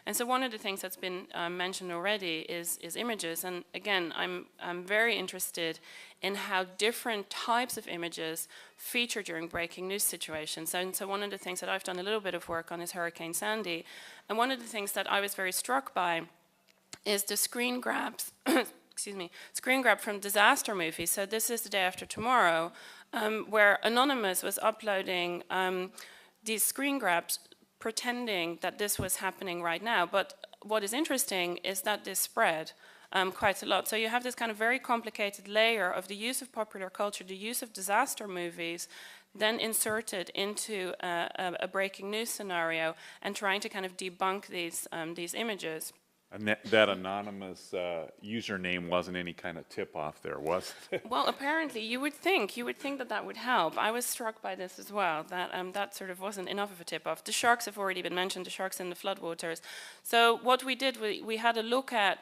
And so one of the things that's been mentioned already is images. And again, I'm very interested in how different types of images feature during breaking news situations. And so one of the things that I've done a little bit of work on is Hurricane Sandy. And one of the things that I was very struck by is the screen grabs, excuse me, screen grab from disaster movies. So this is The Day After Tomorrow, where Anonymous was uploading these screen grabs pretending that this was happening right now. But what is interesting is that this spread quite a lot. So you have this kind of very complicated layer of the use of popular culture, the use of disaster movies, then inserted into a breaking news scenario and trying to kind of debunk these images. And that anonymous username wasn't any kind of tip-off there, was it? Well, apparently you would think that would help. I was struck by this as well, that that sort of wasn't enough of a tip-off. The sharks have already been mentioned, the sharks in the floodwaters. So what we did, we had a look at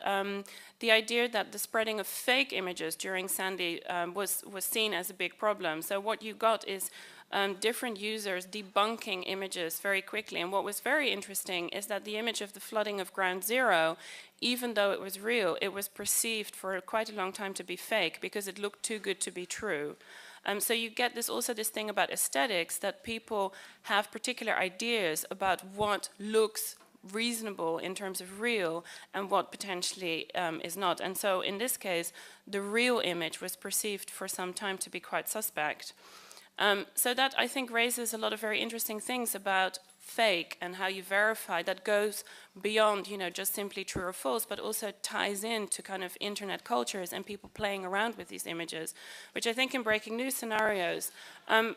the idea that the spreading of fake images during Sandy was seen as a big problem. So what you got is different users debunking images very quickly. And what was very interesting is that the image of the flooding of Ground Zero, even though it was real, it was perceived for quite a long time to be fake because it looked too good to be true. So you get this thing about aesthetics, that people have particular ideas about what looks reasonable in terms of real and what potentially is not. And so in this case, the real image was perceived for some time to be quite suspect. So that, I think, raises a lot of very interesting things about fake and how you verify. That goes beyond, you know, just simply true or false, but also ties into kind of internet cultures and people playing around with these images, which I think in breaking news scenarios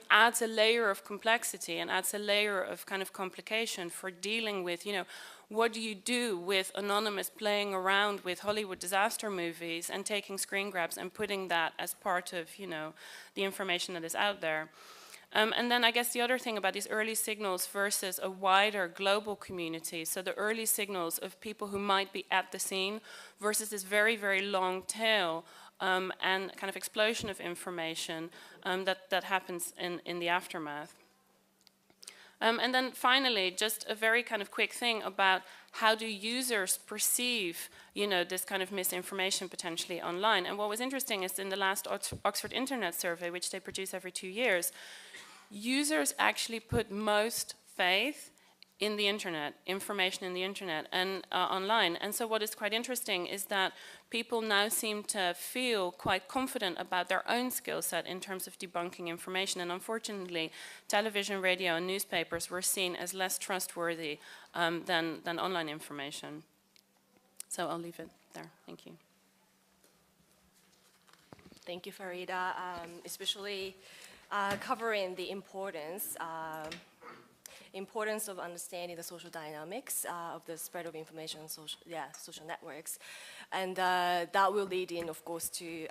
adds a layer of complexity and adds a layer of kind of complication for dealing with, you know, what do you do with Anonymous playing around with Hollywood disaster movies and taking screen grabs and putting that as part of, you know, the information that is out there? And then I guess the other thing about these early signals versus a wider global community, so the early signals of people who might be at the scene versus this very, very long tail and kind of explosion of information that happens in the aftermath. And then finally, just a very kind of quick thing about how do users perceive, you know, this kind of misinformation potentially online. And what was interesting is in the last Oxford Internet Survey, which they produce every 2 years, users actually put most faith in the internet, information in the internet and online. And so what is quite interesting is that people now seem to feel quite confident about their own skill set in terms of debunking information. And unfortunately, television, radio, and newspapers were seen as less trustworthy than online information. So I'll leave it there. Thank you. Thank you, Farida, especially covering the importance of understanding the social dynamics of the spread of information on social networks. And that will lead in, of course, to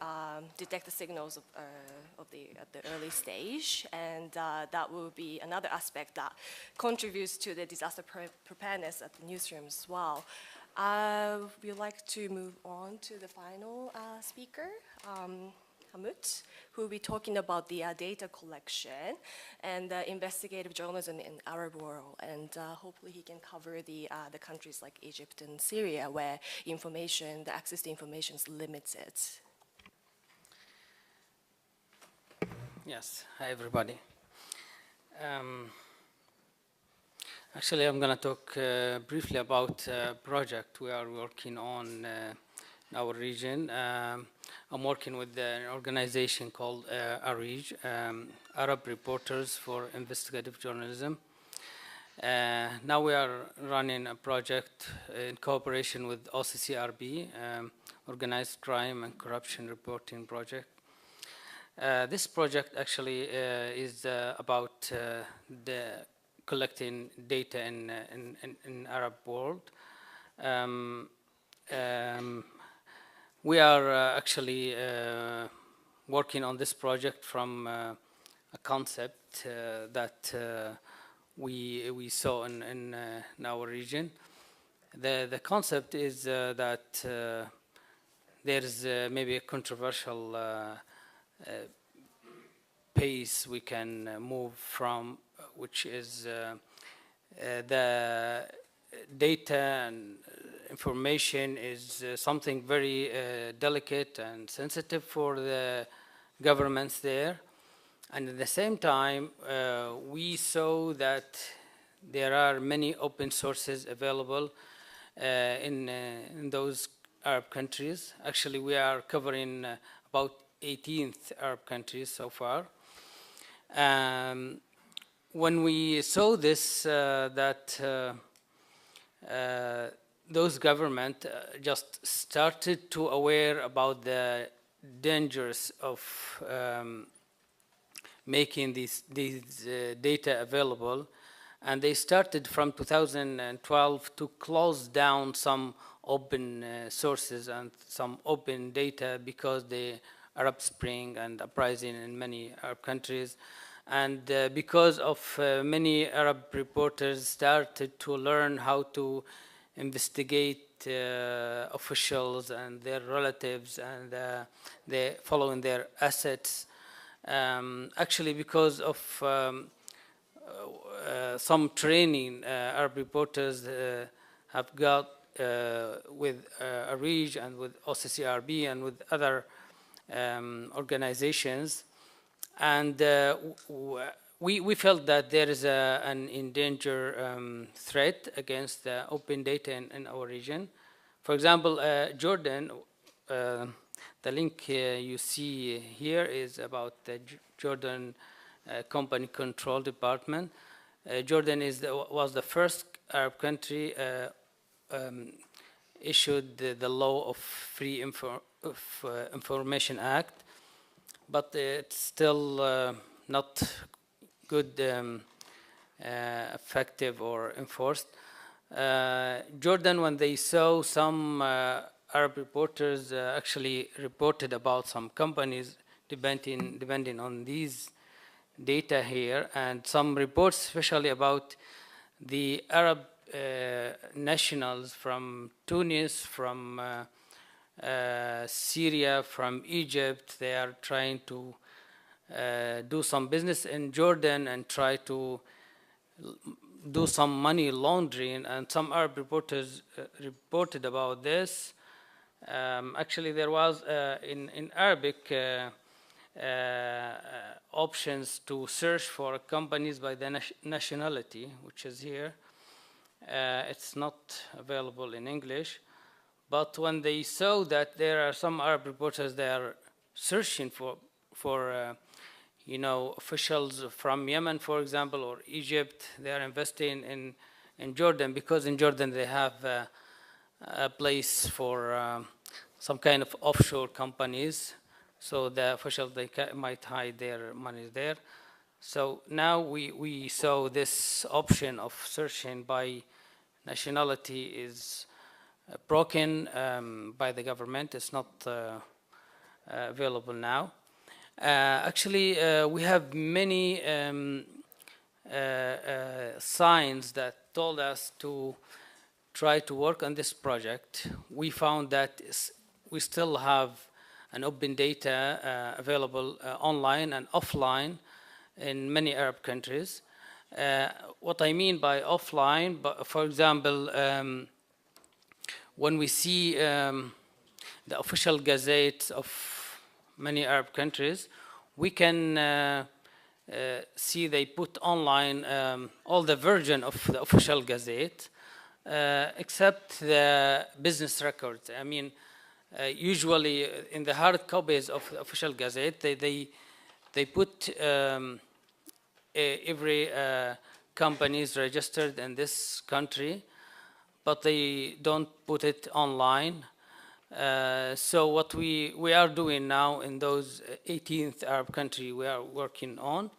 detect the signals at the early stage. And that will be another aspect that contributes to the disaster preparedness at the newsroom as well. We'd like to move on to the final speaker, Hamut, who will be talking about the data collection and investigative journalism in the Arab world. And hopefully he can cover the countries like Egypt and Syria, where the access to information is limited. Yes, hi everybody. Actually, I'm going to talk briefly about a project we are working on our region. I'm working with an organization called ARIJ, Arab Reporters for Investigative Journalism. Now we are running a project in cooperation with OCCRB, Organized Crime and Corruption Reporting Project. This project actually is about the collecting data in Arab world. We are actually working on this project from a concept that we saw in our region. The concept is that there's maybe a controversial pace we can move from, which is the data and information is something very delicate and sensitive for the governments there. And at the same time, we saw that there are many open sources available in those Arab countries. Actually, we are covering about 18th Arab countries so far. When we saw this, those governments just started to aware about the dangers of making these data available, and they started from 2012 to close down some open sources and some open data because the Arab Spring and uprising in many Arab countries, and because of many Arab reporters started to learn how to investigate officials and their relatives and they following their assets. Actually, because of some training Arab reporters have got with ARIJ and with OCCRB and with other organizations, and we felt that there is an endangered threat against open data in our region. For example, Jordan, the link you see here is about the Jordan Company Control Department. Jordan was the first Arab country issued the law of Free Information Act, but it's still not good, effective or enforced. Jordan, when they saw some Arab reporters actually reported about some companies depending on these data here, and some reports especially about the Arab nationals from Tunis, from Syria, from Egypt. They are trying to do some business in Jordan and try to do some money laundering, and some Arab reporters reported about this. Actually, there was in Arabic options to search for companies by the nationality, which is here. It's not available in English. But when they saw that there are some Arab reporters, they are searching for officials from Yemen, for example, or Egypt. They are investing in Jordan because in Jordan they have a place for some kind of offshore companies. So the officials, they might hide their money there. So now we saw this option of searching by nationality is broken by the government. It's not available now. Actually, we have many signs that told us to try to work on this project. We found that we still have an open data available online and offline in many Arab countries. What I mean by offline, for example, when we see the official gazettes of many Arab countries, we can see they put online all the version of the official gazette, except the business records. I mean, usually in the hard copies of the official gazette, they put every company is registered in this country, but they don't put it online. So what we are doing now in those 18th Arab country we are working on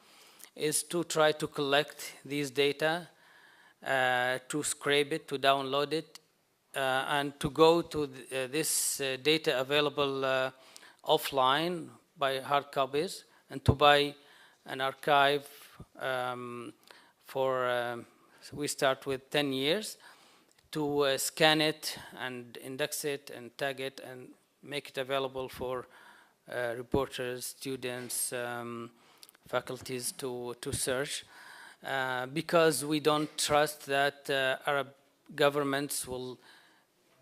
is to try to collect these data, to scrape it, to download it, and to go to this data available offline by hard copies, and to buy an archive we start with 10 years, to scan it and index it and tag it and make it available for reporters, students, faculties to search, because we don't trust that Arab governments will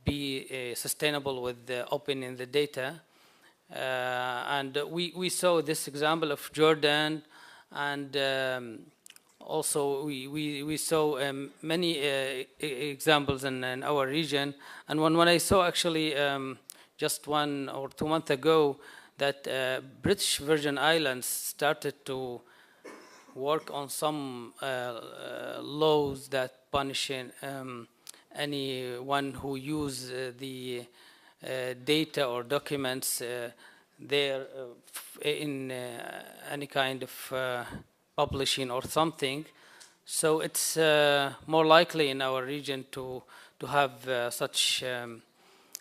be sustainable with opening the data. And we saw this example of Jordan, and also we saw many examples in our region. And when I saw actually just 1 or 2 months ago that British Virgin Islands started to work on some laws that punishing anyone who use the data or documents there in any kind of publishing or something. So it's more likely in our region to have such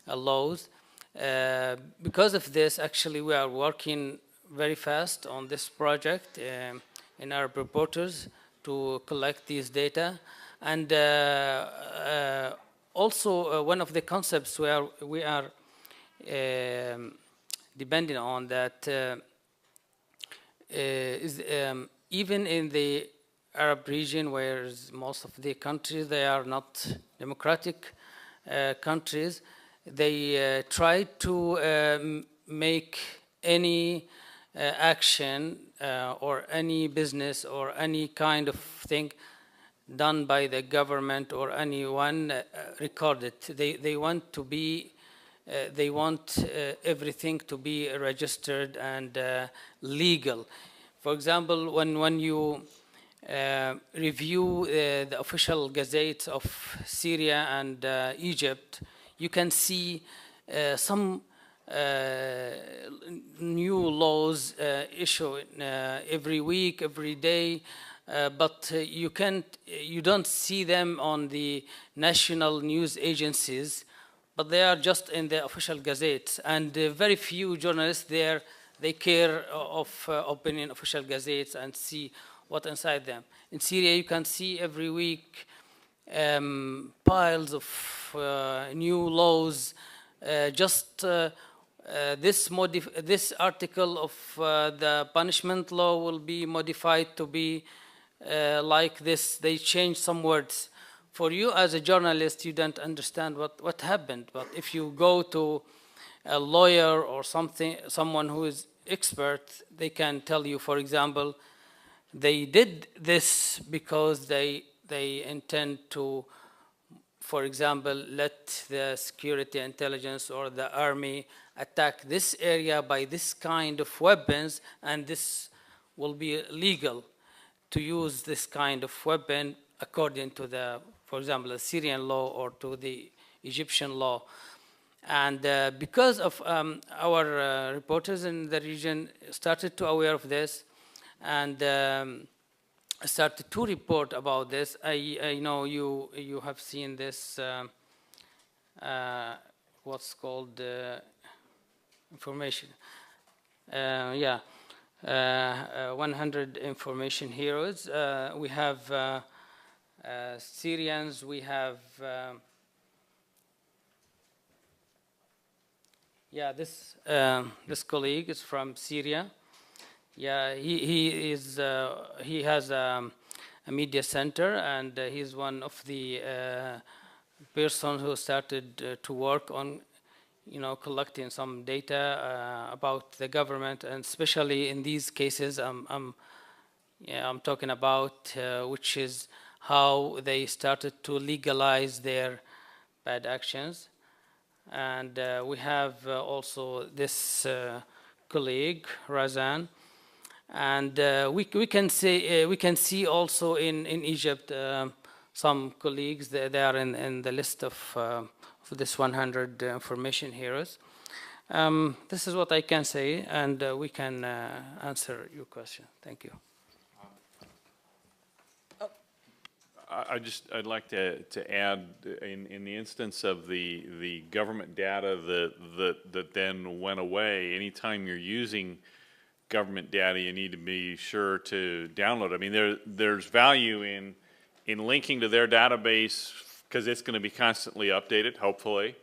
laws. Because of this, actually, we are working very fast on this project in Arab reporters to collect these data. And also, one of the concepts we are depending on that is even in the Arab region, where most of the countries, they are not democratic countries, they try to make any action or any business or any kind of thing done by the government or anyone recorded. They want to be, they want everything to be registered and legal. For example, when you review the official gazettes of Syria and Egypt, you can see some new laws issued every week, every day, but you don't see them on the national news agencies, but they are just in the official gazettes. And very few journalists there, they care of opening official gazettes and see what inside them. In Syria, you can see every week piles of new laws. This article of the punishment law will be modified to be like this. They change some words. For you as a journalist, you don't understand what happened. But if you go to a lawyer or someone who is expert, they can tell you, for example, they did this because they intend to, for example, let the security intelligence or the army attack this area by this kind of weapons, and this will be legal to use this kind of weapon according to the, for example, the Syrian law or to the Egyptian law. And because of our reporters in the region started to aware of this and started to report about this, I know you have seen this, what's called information. 100 information heroes. We have Syrians, we have this colleague is from Syria. Yeah, he has a media center, and he's one of the persons who started to work on, collecting some data about the government, and especially in these cases, I'm talking about which is how they started to legalize their bad actions. And we have also this colleague, Razan. And we can see also in Egypt some colleagues. They are in the list of this 100 information heroes. This is what I can say, and we can answer your question. Thank you. I'd like to add, in the instance of the government data that then went away, anytime you're using government data, you need to be sure to download it. I mean, there's value in linking to their database because it's going to be constantly updated, hopefully.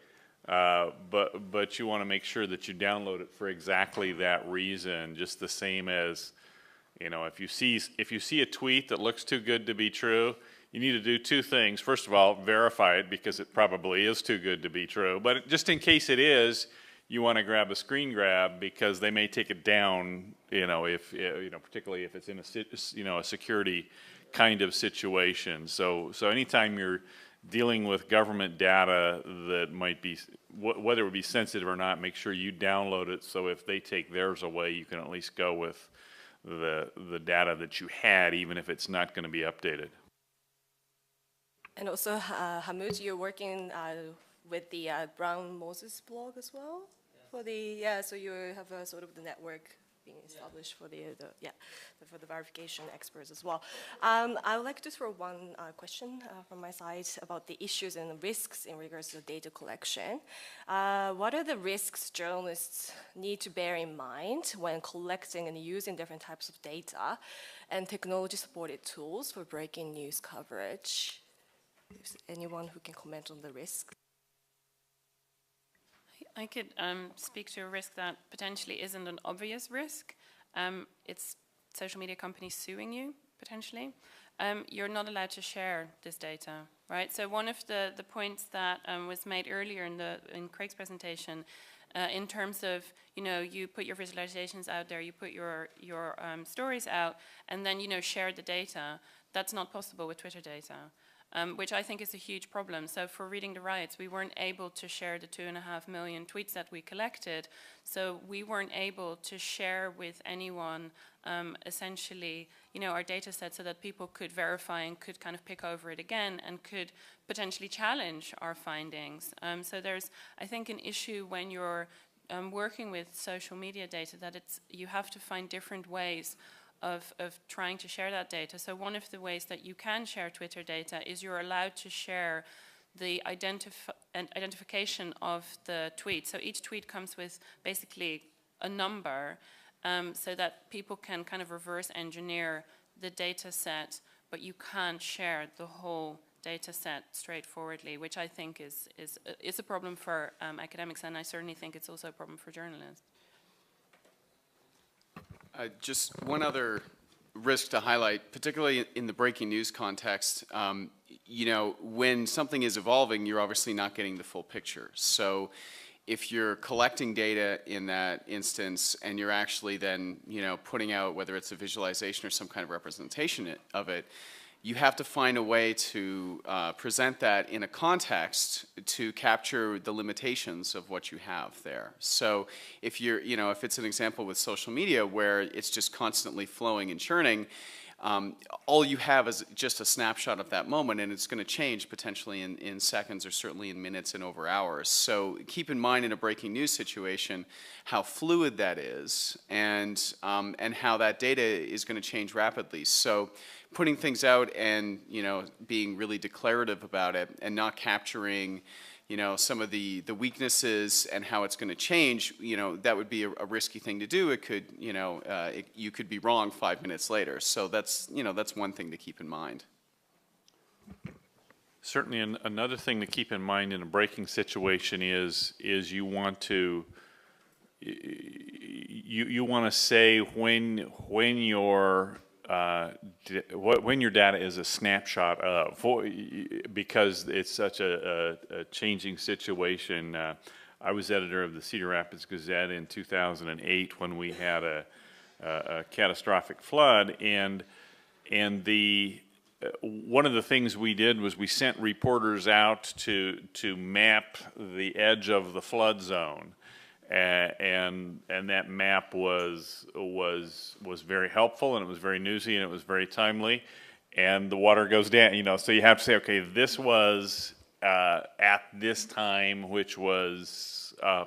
But you want to make sure that you download it for exactly that reason, just the same as, you know, if you see a tweet that looks too good to be true, you need to do two things. First of all, verify it because it probably is too good to be true. But just in case it is, you want to grab a screen grab because they may take it down, you know, if you know, particularly if it's in a security kind of situation. So anytime you're dealing with government data that might be, whether it would be sensitive or not, make sure you download it so if they take theirs away, you can at least go with the data that you had, even if it's not going to be updated. And also, Hamoud, you're working with the Brown Moses blog as well? Yeah. So you have a sort of the network being established for for the verification experts as well. I would like to throw one question from my side about the issues and the risks in regards to data collection. What are the risks journalists need to bear in mind when collecting and using different types of data and technology-supported tools for breaking news coverage? Is anyone who can comment on the risks? I could speak to a risk that potentially isn't an obvious risk. It's social media companies suing you, potentially. You're not allowed to share this data, right? So one of the points that was made earlier in Craig's presentation, in terms of, you know, you put your visualizations out there, you put your stories out, and then, you know, share the data. That's not possible with Twitter data. Which I think is a huge problem. So for Reading the Riots, we weren't able to share the 2.5 million tweets that we collected. So we weren't able to share with anyone, essentially, you know, our data set so that people could verify and could kind of pick over it again and could potentially challenge our findings. So there's, I think, an issue when you're working with social media data that you have to find different ways of trying to share that data. So one of the ways that you can share Twitter data is you're allowed to share the identification of the tweet. So each tweet comes with basically a number so that people can kind of reverse engineer the data set, but you can't share the whole data set straightforwardly, which I think is a problem for academics, and I certainly think it's also a problem for journalists. Just one other risk to highlight, particularly in the breaking news context. You know, when something is evolving, you're obviously not getting the full picture. So if you're collecting data in that instance and you're actually then, you know, putting out, whether it's a visualization or some kind of representation of it, you have to find a way to present that in a context to capture the limitations of what you have there. So if you're, you know, if it's an example with social media where it's just constantly flowing and churning, all you have is just a snapshot of that moment, and it's going to change potentially in seconds or certainly in minutes and over hours. So keep in mind in a breaking news situation how fluid that is and how that data is going to change rapidly. So putting things out and, you know, being really declarative about it and not capturing, you know, some of the weaknesses and how it's going to change, you know, that would be a risky thing to do. It could, you know, you could be wrong 5 minutes later. So that's, you know, that's one thing to keep in mind. Certainly, another thing to keep in mind in a breaking situation is you want to say when your data is a snapshot of, because it's such a changing situation. I was editor of the Cedar Rapids Gazette in 2008 when we had a catastrophic flood, and the one of the things we did was we sent reporters out to map the edge of the flood zone, and that map was very helpful, and it was very newsy, and it was very timely. And the water goes down, you know, so you have to say, okay, this was at this time, which was, I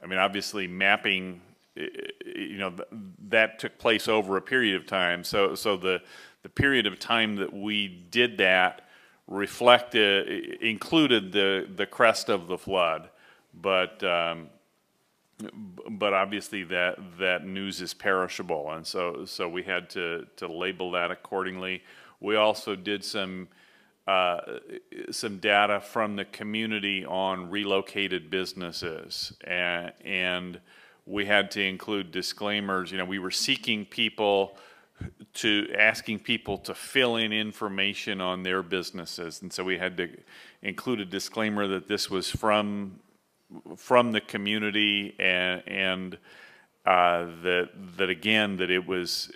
mean, obviously mapping, you know, that took place over a period of time. So the period of time that we did that included the crest of the flood, but obviously that news is perishable, and so we had to label that accordingly. We also did some data from the community on relocated businesses, and we had to include disclaimers. You know, we were asking people to fill in information on their businesses, and so we had to include a disclaimer that this was from the community, and that again, that it was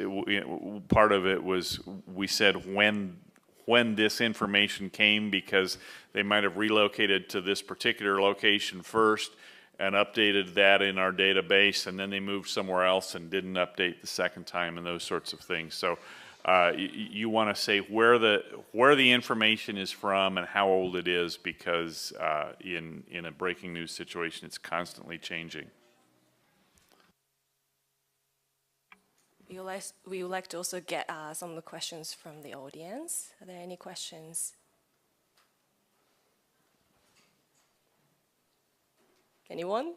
part of it was, we said when this information came, because they might have relocated to this particular location first and updated that in our database, and then they moved somewhere else and didn't update the second time, and those sorts of things. So you want to say where the information is from and how old it is, because in a breaking news situation, it's constantly changing. We would like to also get some of the questions from the audience. Are there any questions? Anyone?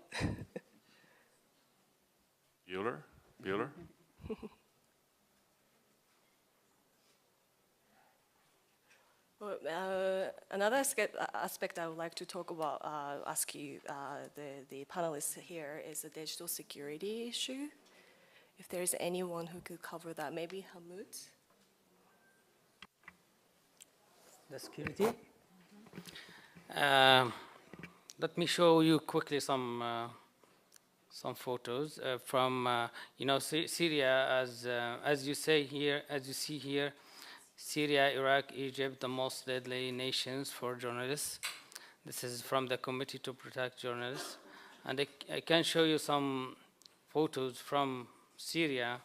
Bueller? Well, another aspect I would like to talk about, ask you, the panelists here, is the digital security issue. If there is anyone who could cover that, maybe Hamid? The security? Let me show you quickly some photos from you know, Syria, as you see here, Syria, Iraq, Egypt, the most deadly nations for journalists. This is from the Committee to Protect Journalists, and I can show you some photos from Syria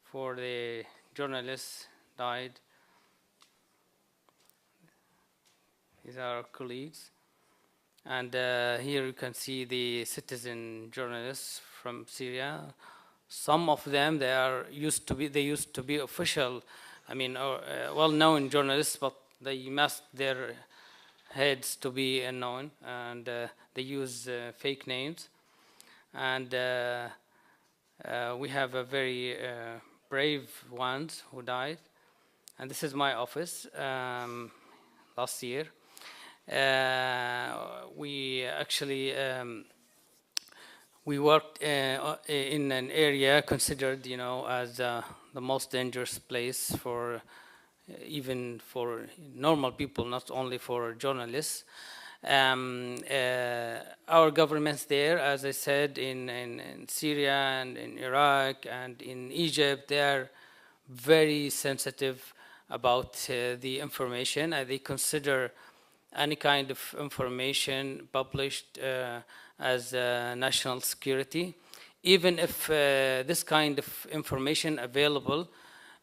for the journalists died. These are our colleagues. And here you can see the citizen journalists from Syria. Some of them, they used to be official, I mean, well-known journalists, but they masked their heads to be unknown, and they use fake names. And we have a very brave ones who died. And this is my office last year. We actually we worked in an area considered, you know, as the most dangerous place for even for normal people, not only for journalists. Our governments there, as I said, in Syria and in Iraq and in Egypt, they are very sensitive about the information, and they consider any kind of information published as national security, even if this kind of information available,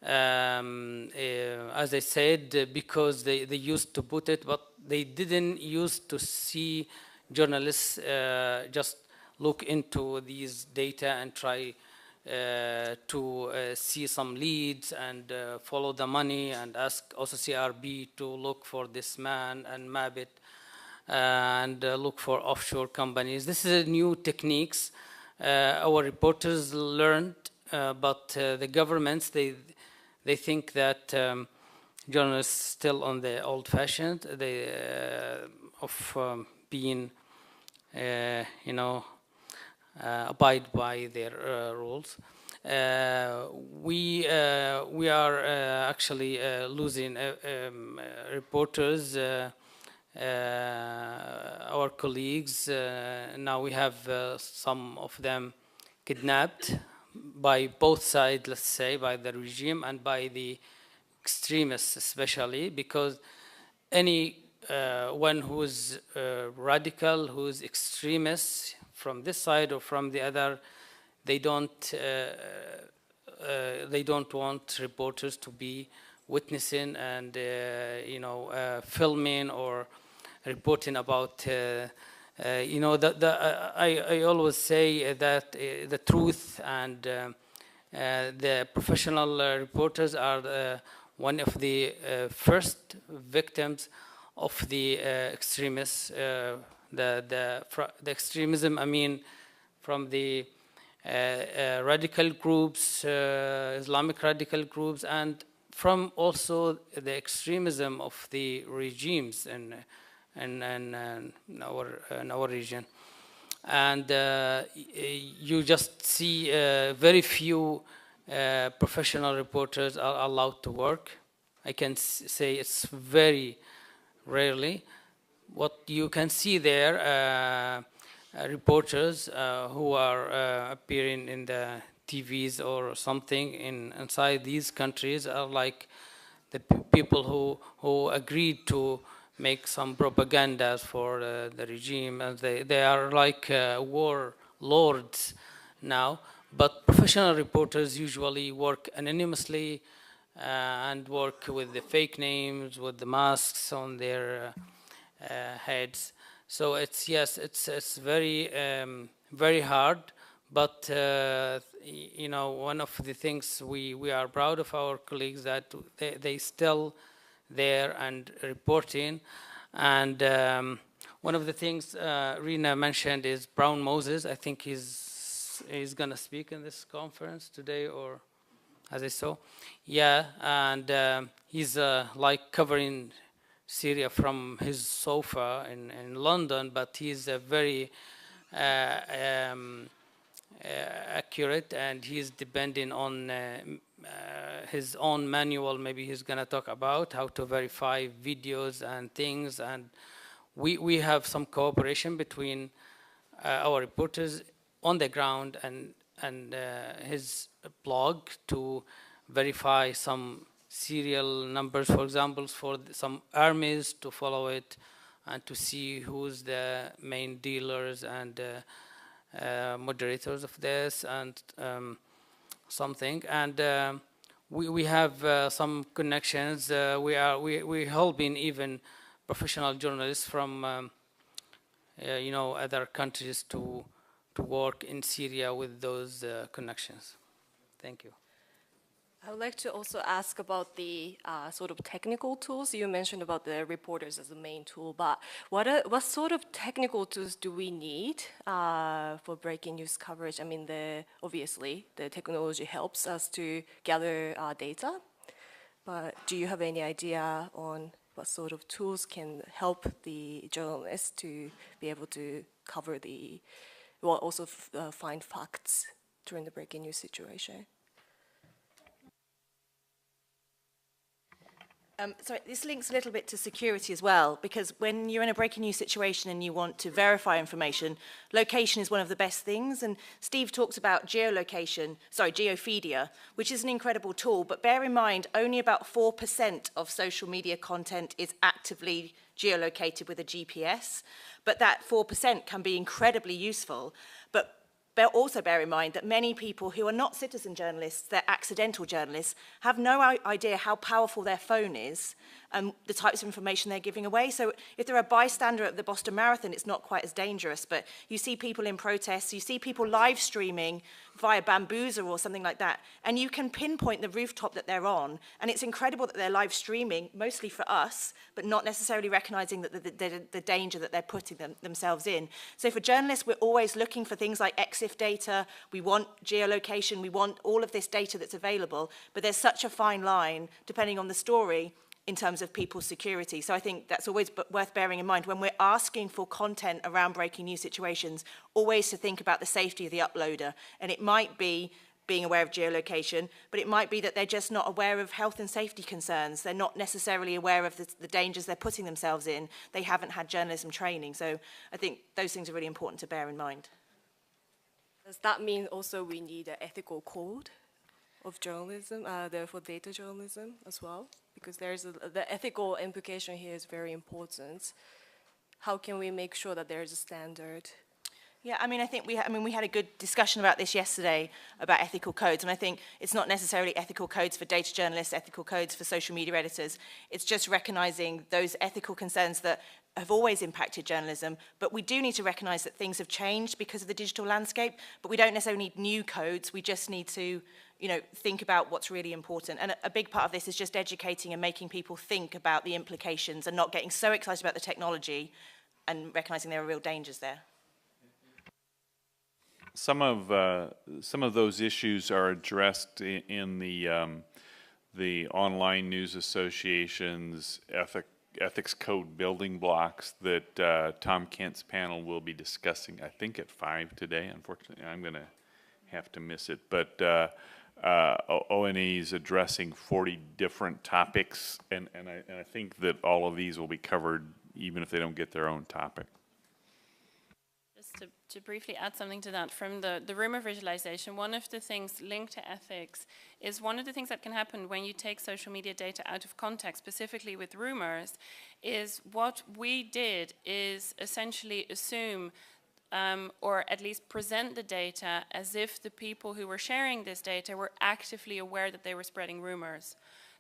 as I said, because they used to put it, but they didn't used to see journalists just look into these data and try to see some leads and follow the money and ask also CRB to look for this man and map it and look for offshore companies. This is new techniques our reporters learned, but the governments, they think that journalists still on the old-fashioned, of being, you know, abide by their rules. We are actually losing reporters, our colleagues. Now we have some of them kidnapped by both sides, let's say, by the regime and by the extremists especially, because any one who's radical, who's extremist from this side or from the other, they don't want reporters to be witnessing and filming or reporting about. I always say that the truth and the professional reporters are one of the first victims of the extremists. The extremism, I mean, from the radical groups, Islamic radical groups, and from also the extremism of the regimes in our region. And you just see very few professional reporters are allowed to work. I can say it's very rarely. What you can see there, reporters who are appearing in the TVs or something inside these countries are like the people who agreed to make some propagandas for the regime, and they are like war lords now. But professional reporters usually work anonymously and work with the fake names, with the masks on their heads. So it's very very hard. But one of the things we are proud of our colleagues that they still there and reporting. And one of the things Rina mentioned is Brown Moses. I think he's going to speak in this conference today, or as I saw. Yeah, and he's like covering Syria from his sofa in London, but he's a very accurate, and he's depending on his own manual. Maybe he's going to talk about how to verify videos and things, and we have some cooperation between our reporters on the ground and his blog to verify some serial numbers, for example, for some armies, to follow it and to see who's the main dealers and moderators of this and something. And we have some connections. We're helping even professional journalists from other countries to work in Syria with those connections. Thank you. I would like to also ask about the sort of technical tools. You mentioned about the reporters as the main tool, but what sort of technical tools do we need for breaking news coverage? I mean, obviously the technology helps us to gather data, but do you have any idea on what sort of tools can help the journalists to be able to cover also find facts during the breaking news situation? Sorry, this links a little bit to security as well, because when you're in a breaking news situation and you want to verify information, location is one of the best things. And Steve talks about Geophedia, which is an incredible tool, but bear in mind, only about 4% of social media content is actively geolocated with a GPS, but that 4% can be incredibly useful. But also bear in mind that many people who are not citizen journalists, they're accidental journalists, have no idea how powerful their phone is and the types of information they're giving away. So if they're a bystander at the Boston Marathon, it's not quite as dangerous, but you see people in protests, you see people live streaming via Bambuser or something like that, and you can pinpoint the rooftop that they're on, and it's incredible that they're live streaming, mostly for us, but not necessarily recognizing that the danger that they're putting themselves in. So for journalists, we're always looking for things like EXIF data, we want geolocation, we want all of this data that's available, but there's such a fine line, depending on the story, in terms of people's security. So I think that's always worth bearing in mind when we're asking for content around breaking news situations, always to think about the safety of the uploader. And it might be being aware of geolocation, but it might be that they're just not aware of health and safety concerns. They're not necessarily aware of the dangers they're putting themselves in. They haven't had journalism training. So I think those things are really important to bear in mind. Does that mean also we need an ethical code? of journalism, for data journalism as well? Because the ethical implication here is very important. How can we make sure that there's a standard? Yeah, I mean, I think we had a good discussion about this yesterday about ethical codes, and I think it's not necessarily ethical codes for data journalists, ethical codes for social media editors. It's just recognizing those ethical concerns that have always impacted journalism, but we do need to recognize that things have changed because of the digital landscape, but we don't necessarily need new codes. We just need to, you know, think about what's really important. And a big part of this is just educating and making people think about the implications and not getting so excited about the technology and recognizing there are real dangers there. Some of those issues are addressed in the Online News Association's ethics code building blocks that Tom Kent's panel will be discussing, I think at 5 today. Unfortunately, I'm going to have to miss it. But ONE is addressing 40 different topics, and I think that all of these will be covered even if they don't get their own topic. Just to briefly add something to that, from the rumor visualization, one of the things linked to ethics is one of the things that can happen when you take social media data out of context, specifically with rumors, is what we did is essentially assume or at least present the data as if the people who were sharing this data were actively aware that they were spreading rumors.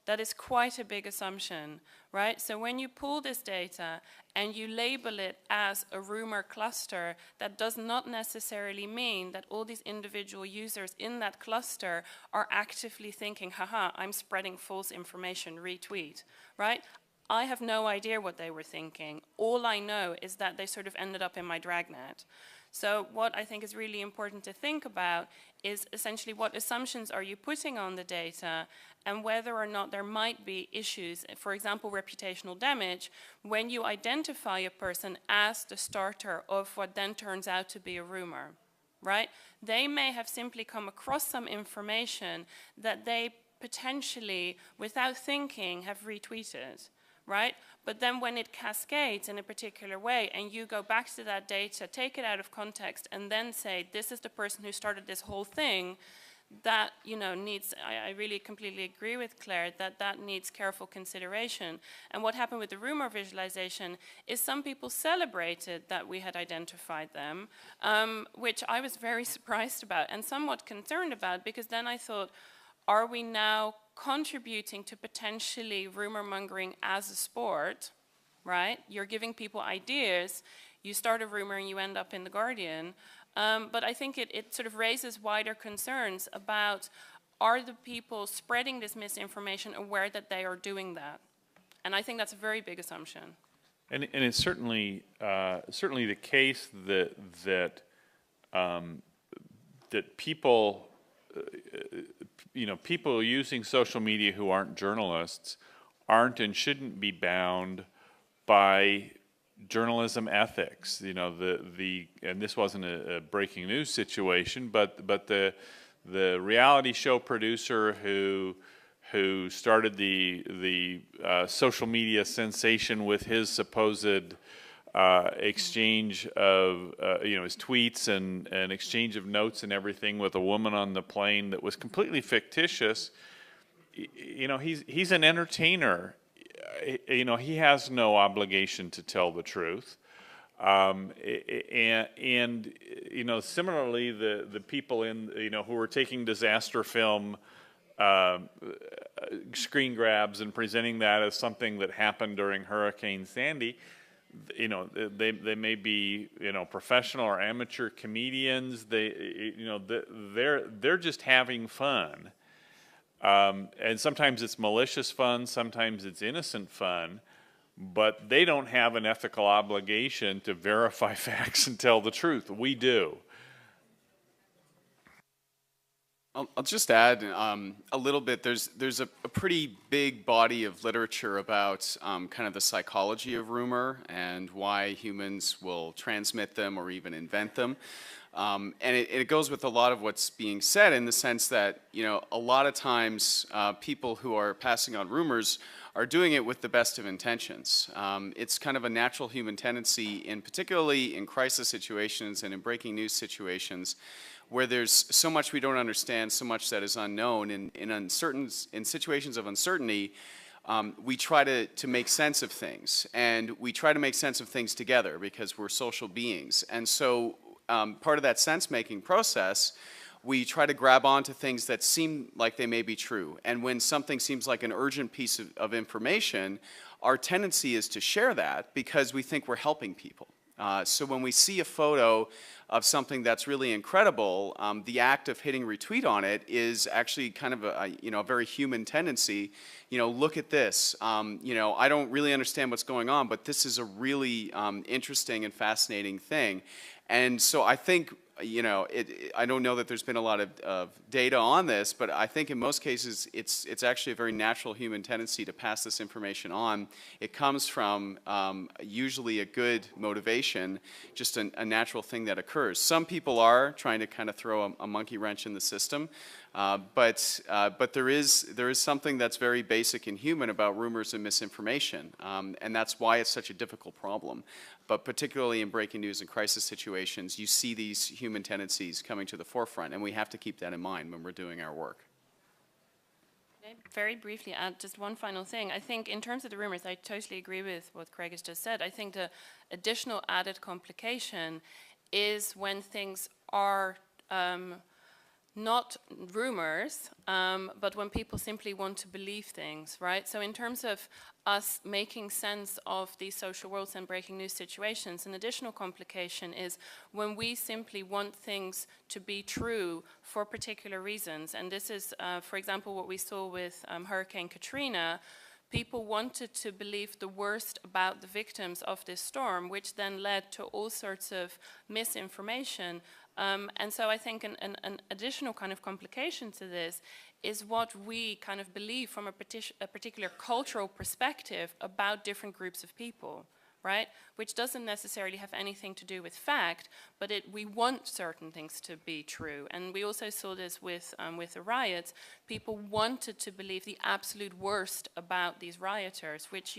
That is quite a big assumption, right? So when you pull this data and you label it as a rumor cluster, that does not necessarily mean that all these individual users in that cluster are actively thinking, haha, I'm spreading false information, retweet, right? I have no idea what they were thinking. All I know is that they sort of ended up in my dragnet. So what I think is really important to think about is essentially what assumptions are you putting on the data and whether or not there might be issues, for example, reputational damage, when you identify a person as the starter of what then turns out to be a rumor, right? They may have simply come across some information that they potentially, without thinking, have retweeted, right? But then when it cascades in a particular way and you go back to that data, take it out of context, and then say, this is the person who started this whole thing, that, you know, needs, I really completely agree with Claire, that needs careful consideration. And what happened with the rumor visualization is some people celebrated that we had identified them, which I was very surprised about and somewhat concerned about, because then I thought, are we now contributing to potentially rumor mongering as a sport, right? You're giving people ideas, you start a rumor and you end up in The Guardian. But I think it sort of raises wider concerns about, are the people spreading this misinformation aware that they are doing that? And I think that's a very big assumption. And it's certainly the case that people, people using social media who aren't journalists aren't and shouldn't be bound by journalism ethics. You know, and this wasn't a breaking news situation, but the reality show producer who started the social media sensation with his supposed exchange of his tweets and exchange of notes and everything with a woman on the plane that was completely fictitious. You know, he's an entertainer. You know, he has no obligation to tell the truth. And you know, similarly, the people who were taking disaster film screen grabs and presenting that as something that happened during Hurricane Sandy, you know, they may be, you know, professional or amateur comedians. They're just having fun. And sometimes it's malicious fun, sometimes it's innocent fun, but they don't have an ethical obligation to verify facts and tell the truth. We do. I'll just add a little bit. There's a pretty big body of literature about kind of the psychology of rumor and why humans will transmit them or even invent them. And it goes with a lot of what's being said, in the sense that, you know, a lot of times people who are passing on rumors are doing it with the best of intentions. It's kind of a natural human tendency, particularly in crisis situations and in breaking news situations, where there's so much we don't understand, so much that is unknown. In situations of uncertainty, we try to make sense of things, and we try to make sense of things together because we're social beings. And so part of that sense-making process, we try to grab onto things that seem like they may be true. And when something seems like an urgent piece of information, our tendency is to share that because we think we're helping people. So when we see a photo of something that's really incredible, the act of hitting retweet on it is actually kind of a very human tendency. Look at this. I don't really understand what's going on, but this is a really interesting and fascinating thing. And so I think, I don't know that there's been a lot of data on this, but I think in most cases it's actually a very natural human tendency to pass this information on. It comes from usually a good motivation, just a natural thing that occurs. Some people are trying to kind of throw a monkey wrench in the system, but there is something that's very basic and human about rumors and misinformation, and that's why it's such a difficult problem. But particularly in breaking news and crisis situations, you see these human tendencies coming to the forefront, and we have to keep that in mind when we're doing our work. Can I very briefly add just one final thing? I think in terms of the rumors, I totally agree with what Craig has just said. I think the additional added complication is when things are not rumors, but when people simply want to believe things, right? So in terms of us making sense of these social worlds and breaking news situations, an additional complication is when we simply want things to be true for particular reasons. And this is, for example, what we saw with Hurricane Katrina. People wanted to believe the worst about the victims of this storm, which then led to all sorts of misinformation. And so I think an additional kind of complication to this is what we kind of believe from a particular cultural perspective about different groups of people, right? Which doesn't necessarily have anything to do with fact, but we want certain things to be true. And we also saw this with the riots. People wanted to believe the absolute worst about these rioters, which,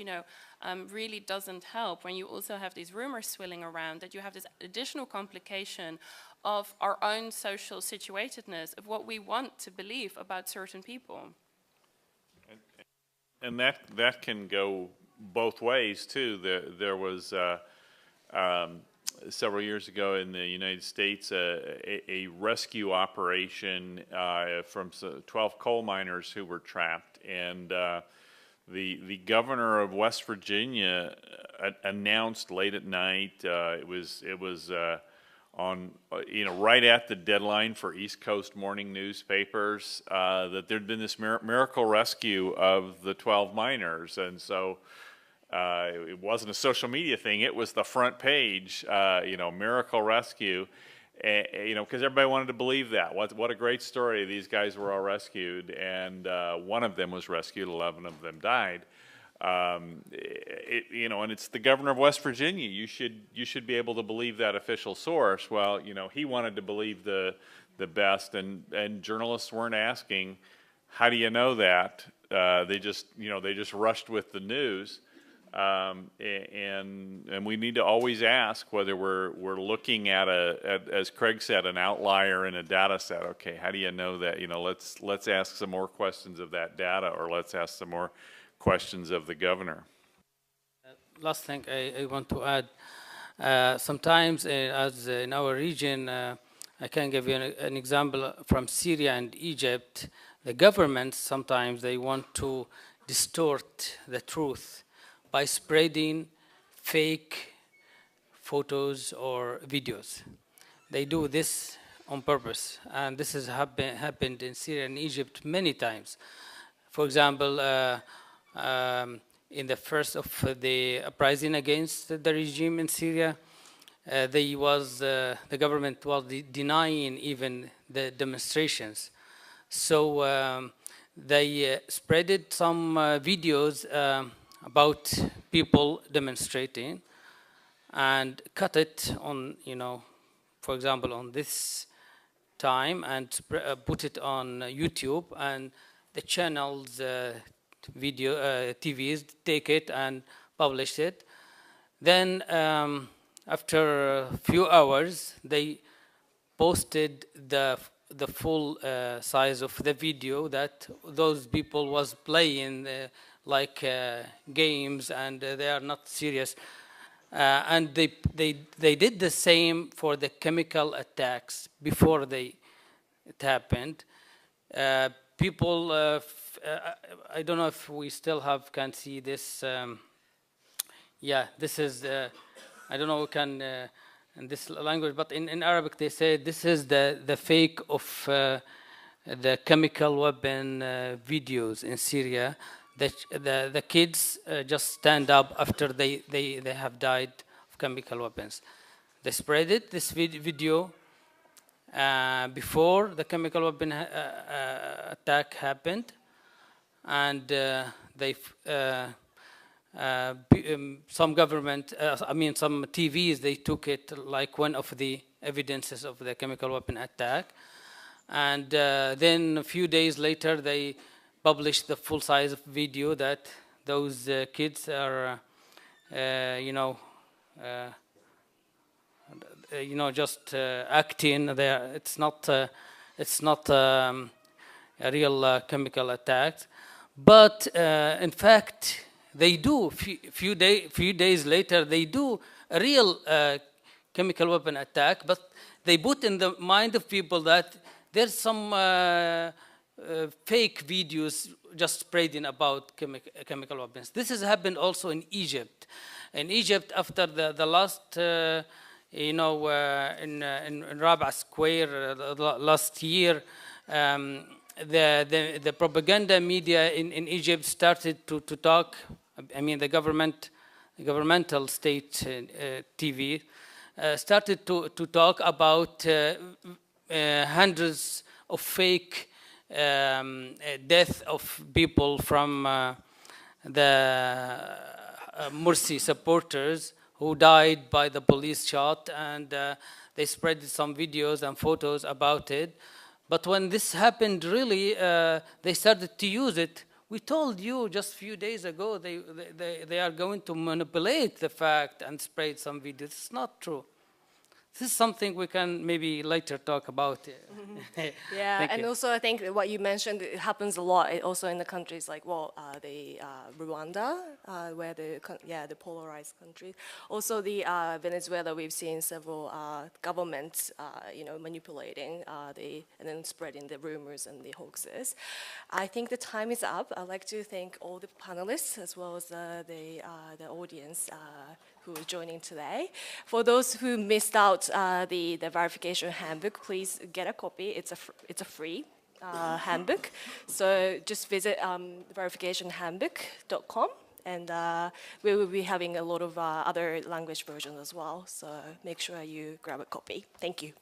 really doesn't help when you also have these rumors swirling around, that you have this additional complication of our own social situatedness, of what we want to believe about certain people. And that can go both ways too. There was several years ago in the United States a rescue operation from 12 coal miners who were trapped, and the governor of West Virginia announced late at night. It was on right at the deadline for East Coast morning newspapers that there'd been this miracle rescue of the 12 miners, and so it wasn't a social media thing. It was the front page, miracle rescue, because everybody wanted to believe that. What a great story! These guys were all rescued, and one of them was rescued. 11 of them died. And it's the governor of West Virginia. You should be able to believe that official source. Well, he wanted to believe the best, and journalists weren't asking, how do you know that? They just rushed with the news. And we need to always ask whether we're looking at as Craig said, an outlier in a data set. Okay, how do you know that? Let's ask some more questions of that data, or let's ask some more questions of the governor. Last thing I want to add, sometimes as in our region, I can give you an example from Syria and Egypt. The governments sometimes they want to distort the truth by spreading fake photos or videos. They do this on purpose, and this has happened in Syria and Egypt many times. For example, in the first of the uprising against the regime in Syria, the government was denying even the demonstrations. So they spreaded some videos about people demonstrating and cut it on, for example, on this time, and put it on YouTube, and the channels, TVs take it and publish it. Then after a few hours, they posted the full size of the video that those people was playing like games, and they are not serious. And they did the same for the chemical attacks before it happened. People, I don't know if we still can see this. Yeah, this is, I don't know, we can, in this language, but in Arabic they say this is the fake of the chemical weapon videos in Syria. The kids just stand up after they have died of chemical weapons. They spread it, this video, before the chemical weapon attack happened, and some government, some TVs, they took it like one of the evidences of the chemical weapon attack. And then a few days later, they published the full-size video that those kids are, just acting. It's not a real chemical attack, but in fact, they do. Few days later, they do a real chemical weapon attack, but they put in the mind of people that there's some fake videos just spreading about chemical weapons. This has happened also in Egypt. In Egypt, after the last, in Rabaa Square last year, the propaganda media in Egypt started to talk. The governmental state TV started to talk about hundreds of fake death of people from the Morsi supporters who died by the police shot, and they spread some videos and photos about it. But when this happened, really, they started to use it. We told you just a few days ago they are going to manipulate the fact and spread some videos. It's not true. This is something we can maybe later talk about. Yeah, and also I think what you mentioned, it happens a lot also in the countries like, Rwanda, where the polarized country. Also the Venezuela, we've seen several governments, manipulating and then spreading the rumors and the hoaxes. I think the time is up. I'd like to thank all the panelists as well as the audience who are joining today. For those who missed out the verification handbook, please get a copy. It's a free handbook. So just visit verificationhandbook.com, and we will be having a lot of other language versions as well. So make sure you grab a copy. Thank you.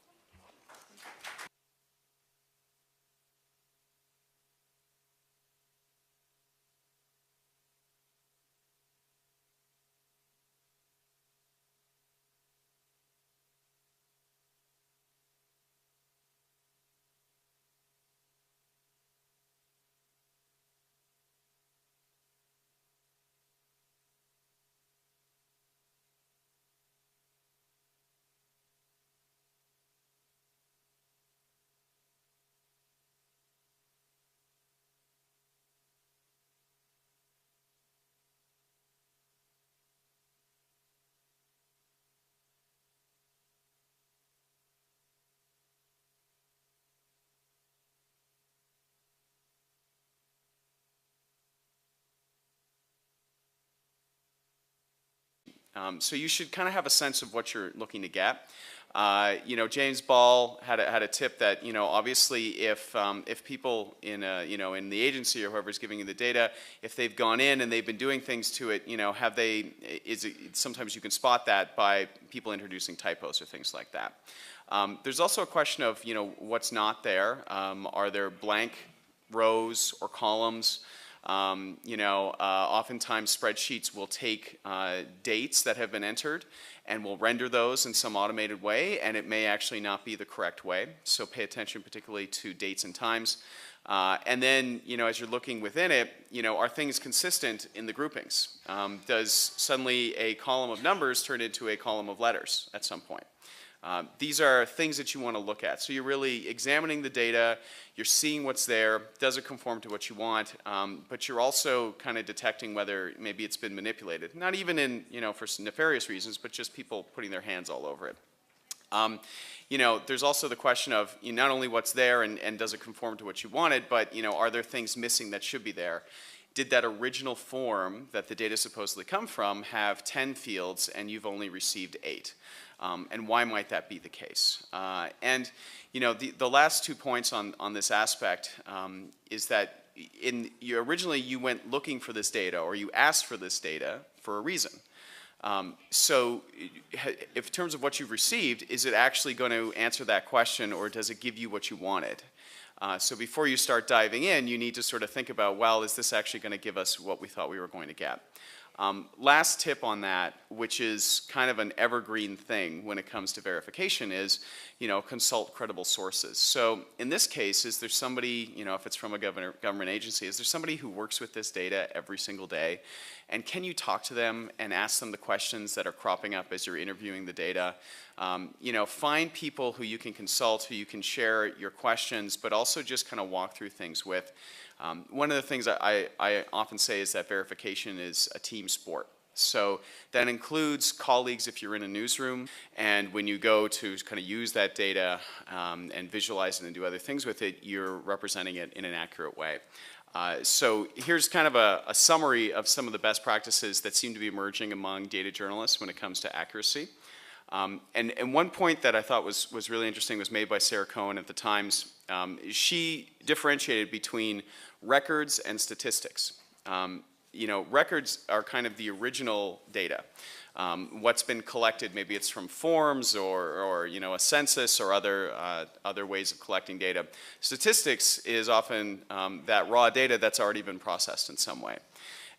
So you should kind of have a sense of what you're looking to get. James Ball had a tip that, obviously if people in the agency or whoever's giving you the data, if they've gone in and they've been doing things to it, sometimes you can spot that by people introducing typos or things like that. There's also a question of, what's not there. Are there blank rows or columns? Oftentimes spreadsheets will take dates that have been entered and will render those in some automated way, and it may actually not be the correct way. So pay attention particularly to dates and times. And then, as you're looking within it, are things consistent in the groupings? Does suddenly a column of numbers turn into a column of letters at some point? These are things that you want to look at. So you're really examining the data, you're seeing what's there, does it conform to what you want, but you're also kind of detecting whether maybe it's been manipulated. Not even in, for some nefarious reasons, but just people putting their hands all over it. There's also the question of not only what's there and does it conform to what you wanted, but are there things missing that should be there? Did that original form that the data supposedly come from have 10 fields and you've only received 8? And why might that be the case? The last 2 points on this aspect is that originally you went looking for this data, or you asked for this data for a reason. So if in terms of what you've received, is it actually going to answer that question, or does it give you what you wanted? So before you start diving in, you need to sort of think about, well, is this actually going to give us what we thought we were going to get? Last tip on that, which is kind of an evergreen thing when it comes to verification, is consult credible sources. So in this case, is there somebody, if it's from a government agency, is there somebody who works with this data every single day? And can you talk to them and ask them the questions that are cropping up as you're interviewing the data? Find people who you can consult, who you can share your questions, but also just kind of walk through things with. One of the things I often say is that verification is a team sport. So that includes colleagues if you're in a newsroom, and when you go to kind of use that data and visualize it and do other things with it, you're representing it in an accurate way. So here's kind of a summary of some of the best practices that seem to be emerging among data journalists when it comes to accuracy. And one point that I thought was really interesting was made by Sarah Cohen at the Times. She differentiated between records and statistics. Records are kind of the original data. What's been collected, maybe it's from forms or a census or other ways of collecting data. Statistics is often that raw data that's already been processed in some way.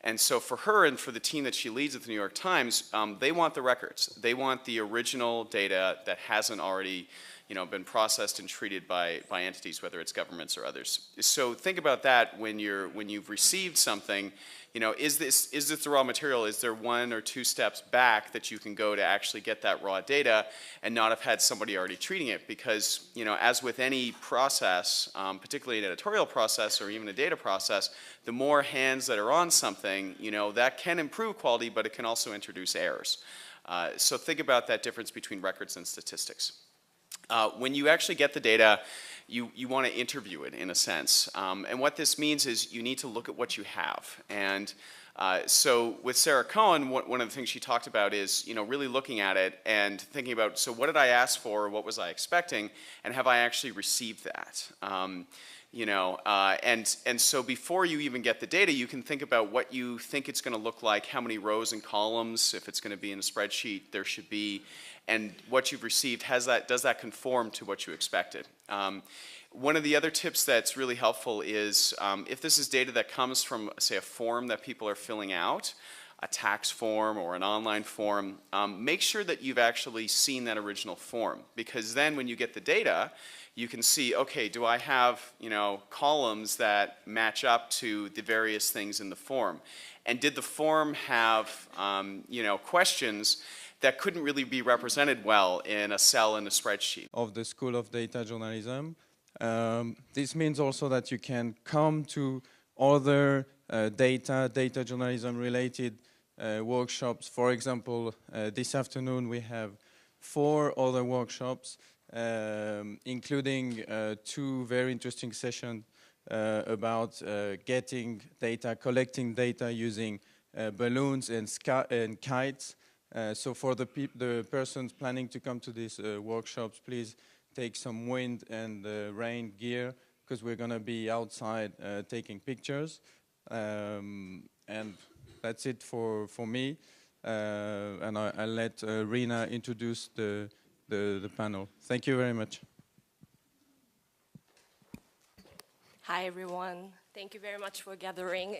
And so for her and for the team that she leads at the New York Times, they want the records. They want the original data that hasn't already been processed and treated by entities, whether it's governments or others. So think about that when you've received something. Is this the raw material? Is there 1 or 2 steps back that you can go to actually get that raw data and not have had somebody already treating it? Because as with any process, particularly an editorial process or even a data process, the more hands that are on something, that can improve quality, but it can also introduce errors. So think about that difference between records and statistics. When you actually get the data, you want to interview it in a sense. And what this means is you need to look at what you have. And so with Sarah Cohen, one of the things she talked about is really looking at it and thinking about, so what did I ask for, what was I expecting, and have I actually received that? And so before you even get the data, you can think about what you think it's going to look like, how many rows and columns, if it's going to be in a spreadsheet, there should be, and what you've received, does that conform to what you expected? One of the other tips that's really helpful is if this is data that comes from, say, a form that people are filling out, a tax form or an online form, make sure that you've actually seen that original form, because then when you get the data, you can see, okay, do I have columns that match up to the various things in the form? And did the form have questions that couldn't really be represented well in a cell in a spreadsheet? Of the School of Data Journalism. This means also that you can come to other data journalism related workshops. For example, this afternoon we have 4 other workshops, including 2 very interesting sessions about getting data, collecting data using balloons and kites. So for the persons planning to come to these workshops, please take some wind and rain gear, because we're going to be outside taking pictures. And that's it for me. And I'll let Rina introduce the panel. Thank you very much. Hi, everyone. Thank you very much for gathering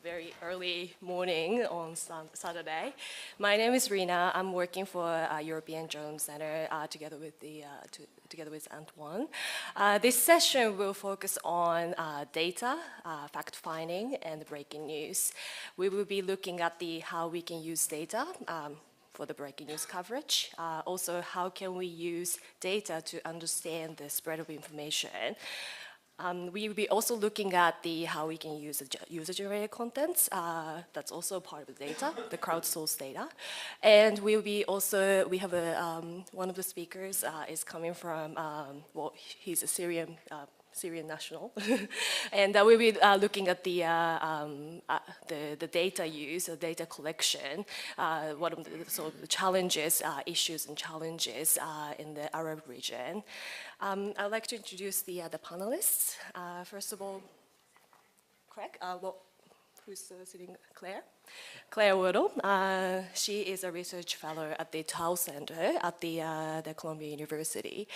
very early morning on Saturday. My name is Rina. I'm working for European Journalism Center together with Antoine. This session will focus on data, fact-finding, and breaking news. We will be looking at how we can use data for the breaking news coverage. Also, how can we use data to understand the spread of information? We will be also looking at how we can use user-generated contents. That's also part of the data, the crowdsourced data. And we have one of the speakers is coming from, well, he's a Syrian national, and we'll be looking at the data use, the data collection, what are the challenges, issues and challenges in the Arab region. I'd like to introduce the panelists. First of all, Craig, who's sitting? Claire Whittle. She is a research fellow at the Tau Center at the Columbia University.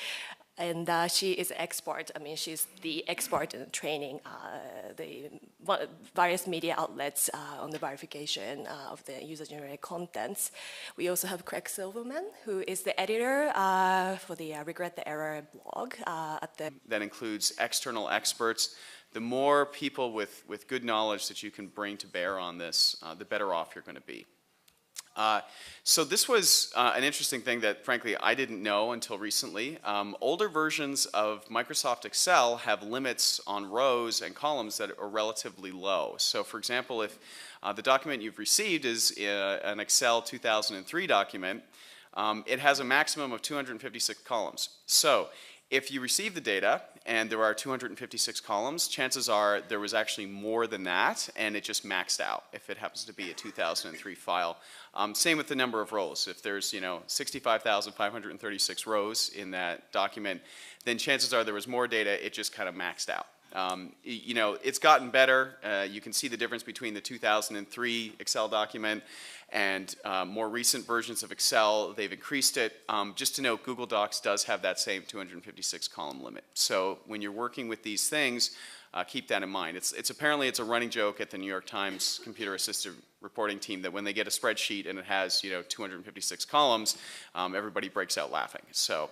And she is an expert. I mean, she's the expert in training the various media outlets on the verification of the user-generated contents. We also have Craig Silverman, who is the editor for the Regret the Error blog. That includes external experts. The more people with good knowledge that you can bring to bear on this, the better off you're going to be. So this was an interesting thing that, frankly, I didn't know until recently. Older versions of Microsoft Excel have limits on rows and columns that are relatively low. So, for example, if the document you've received is an Excel 2003 document, it has a maximum of 256 columns. So, if you receive the data and there are 256 columns, chances are there was actually more than that and it just maxed out if it happens to be a 2003 file. Same with the number of rows. If there's 65,536 rows in that document, then chances are there was more data, it just kind of maxed out. It's gotten better. You can see the difference between the 2003 Excel document and more recent versions of Excel. They've increased it. Just to note, Google Docs does have that same 256 column limit. So when you're working with these things, keep that in mind. Apparently it's a running joke at the New York Times computer-assisted reporting team that when they get a spreadsheet and it has 256 columns, everybody breaks out laughing. So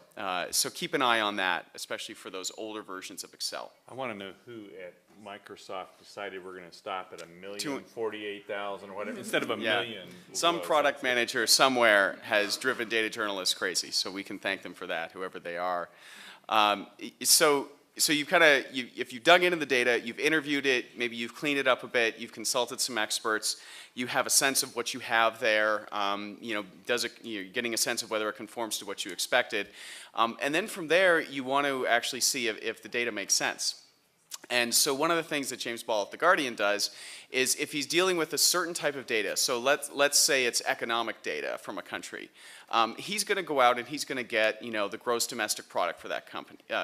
keep an eye on that, especially for those older versions of Excel. I want to know who at Microsoft decided we're going to stop at 1,048,000 or whatever instead of a million. Some product manager somewhere has driven data journalists crazy, so we can thank them for that, whoever they are. So you've if you've dug into the data, you've interviewed it, maybe you've cleaned it up a bit, you've consulted some experts, you have a sense of what you have there, you're getting a sense of whether it conforms to what you expected. And then from there, you want to actually see if the data makes sense. And so one of the things that James Ball at The Guardian does is if he's dealing with a certain type of data, so let's say it's economic data from a country, he's going to go out and he's going to get the gross domestic product for that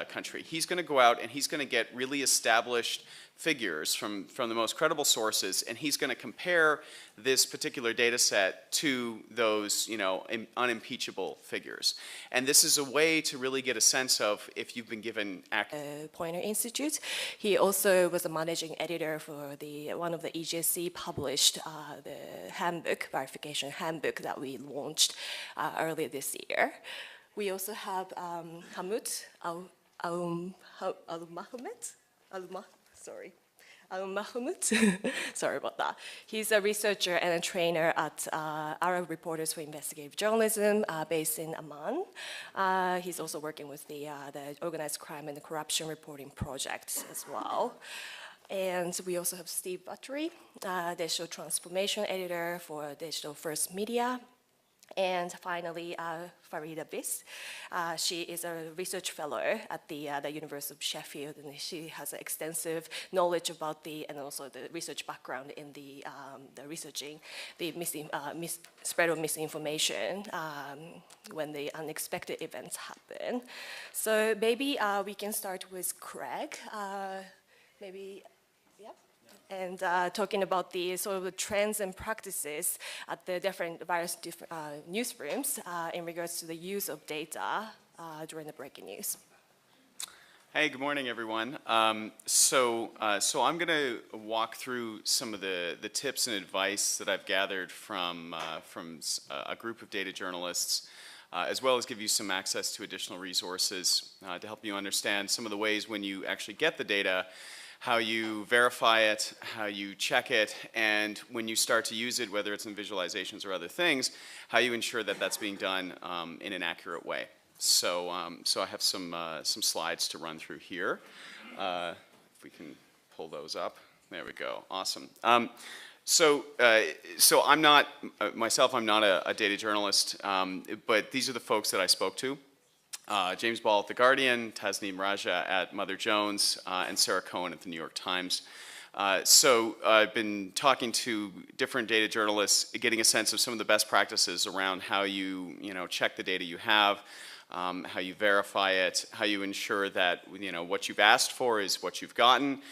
country. He's going to go out and he's going to get really established figures from the most credible sources, and he's going to compare this particular data set to those unimpeachable figures. And this is a way to really get a sense of if you've been given Poynter Institute. He also was a managing editor for one of the EGSC published the handbook, verification handbook that we launched earlier this year. We also have Hamut Al-Mahmoud. Sorry about that. He's a researcher and a trainer at Arab Reporters for Investigative Journalism based in Amman. He's also working with the Organized Crime and the Corruption Reporting Project as well. And we also have Steve Buttery, Digital Transformation Editor for Digital First Media. And finally, Farida Biss. She is a research fellow at the University of Sheffield, and she has extensive knowledge about and also the research background in the researching the spread of misinformation when the unexpected events happen. So maybe we can start with Craig. And talking about the sort of the trends and practices at the various newsrooms in regards to the use of data during the breaking news. Hey, good morning, everyone. So I'm going to walk through some of the tips and advice that I've gathered from a group of data journalists, as well as give you some access to additional resources to help you understand some of the ways when you actually get the data, how you verify it, how you check it, and when you start to use it, whether it's in visualizations or other things, how you ensure that that's being done in an accurate way. So, so I have some slides to run through here. If we can pull those up. There we go. Awesome. So I'm not, myself, I'm not a data journalist, but these are the folks that I spoke to. James Ball at The Guardian, Tasneem Raja at Mother Jones, and Sarah Cohen at The New York Times. So I've been talking to different data journalists, getting a sense of some of the best practices around how you check the data you have, how you verify it, how you ensure that what you've asked for is what you've gotten,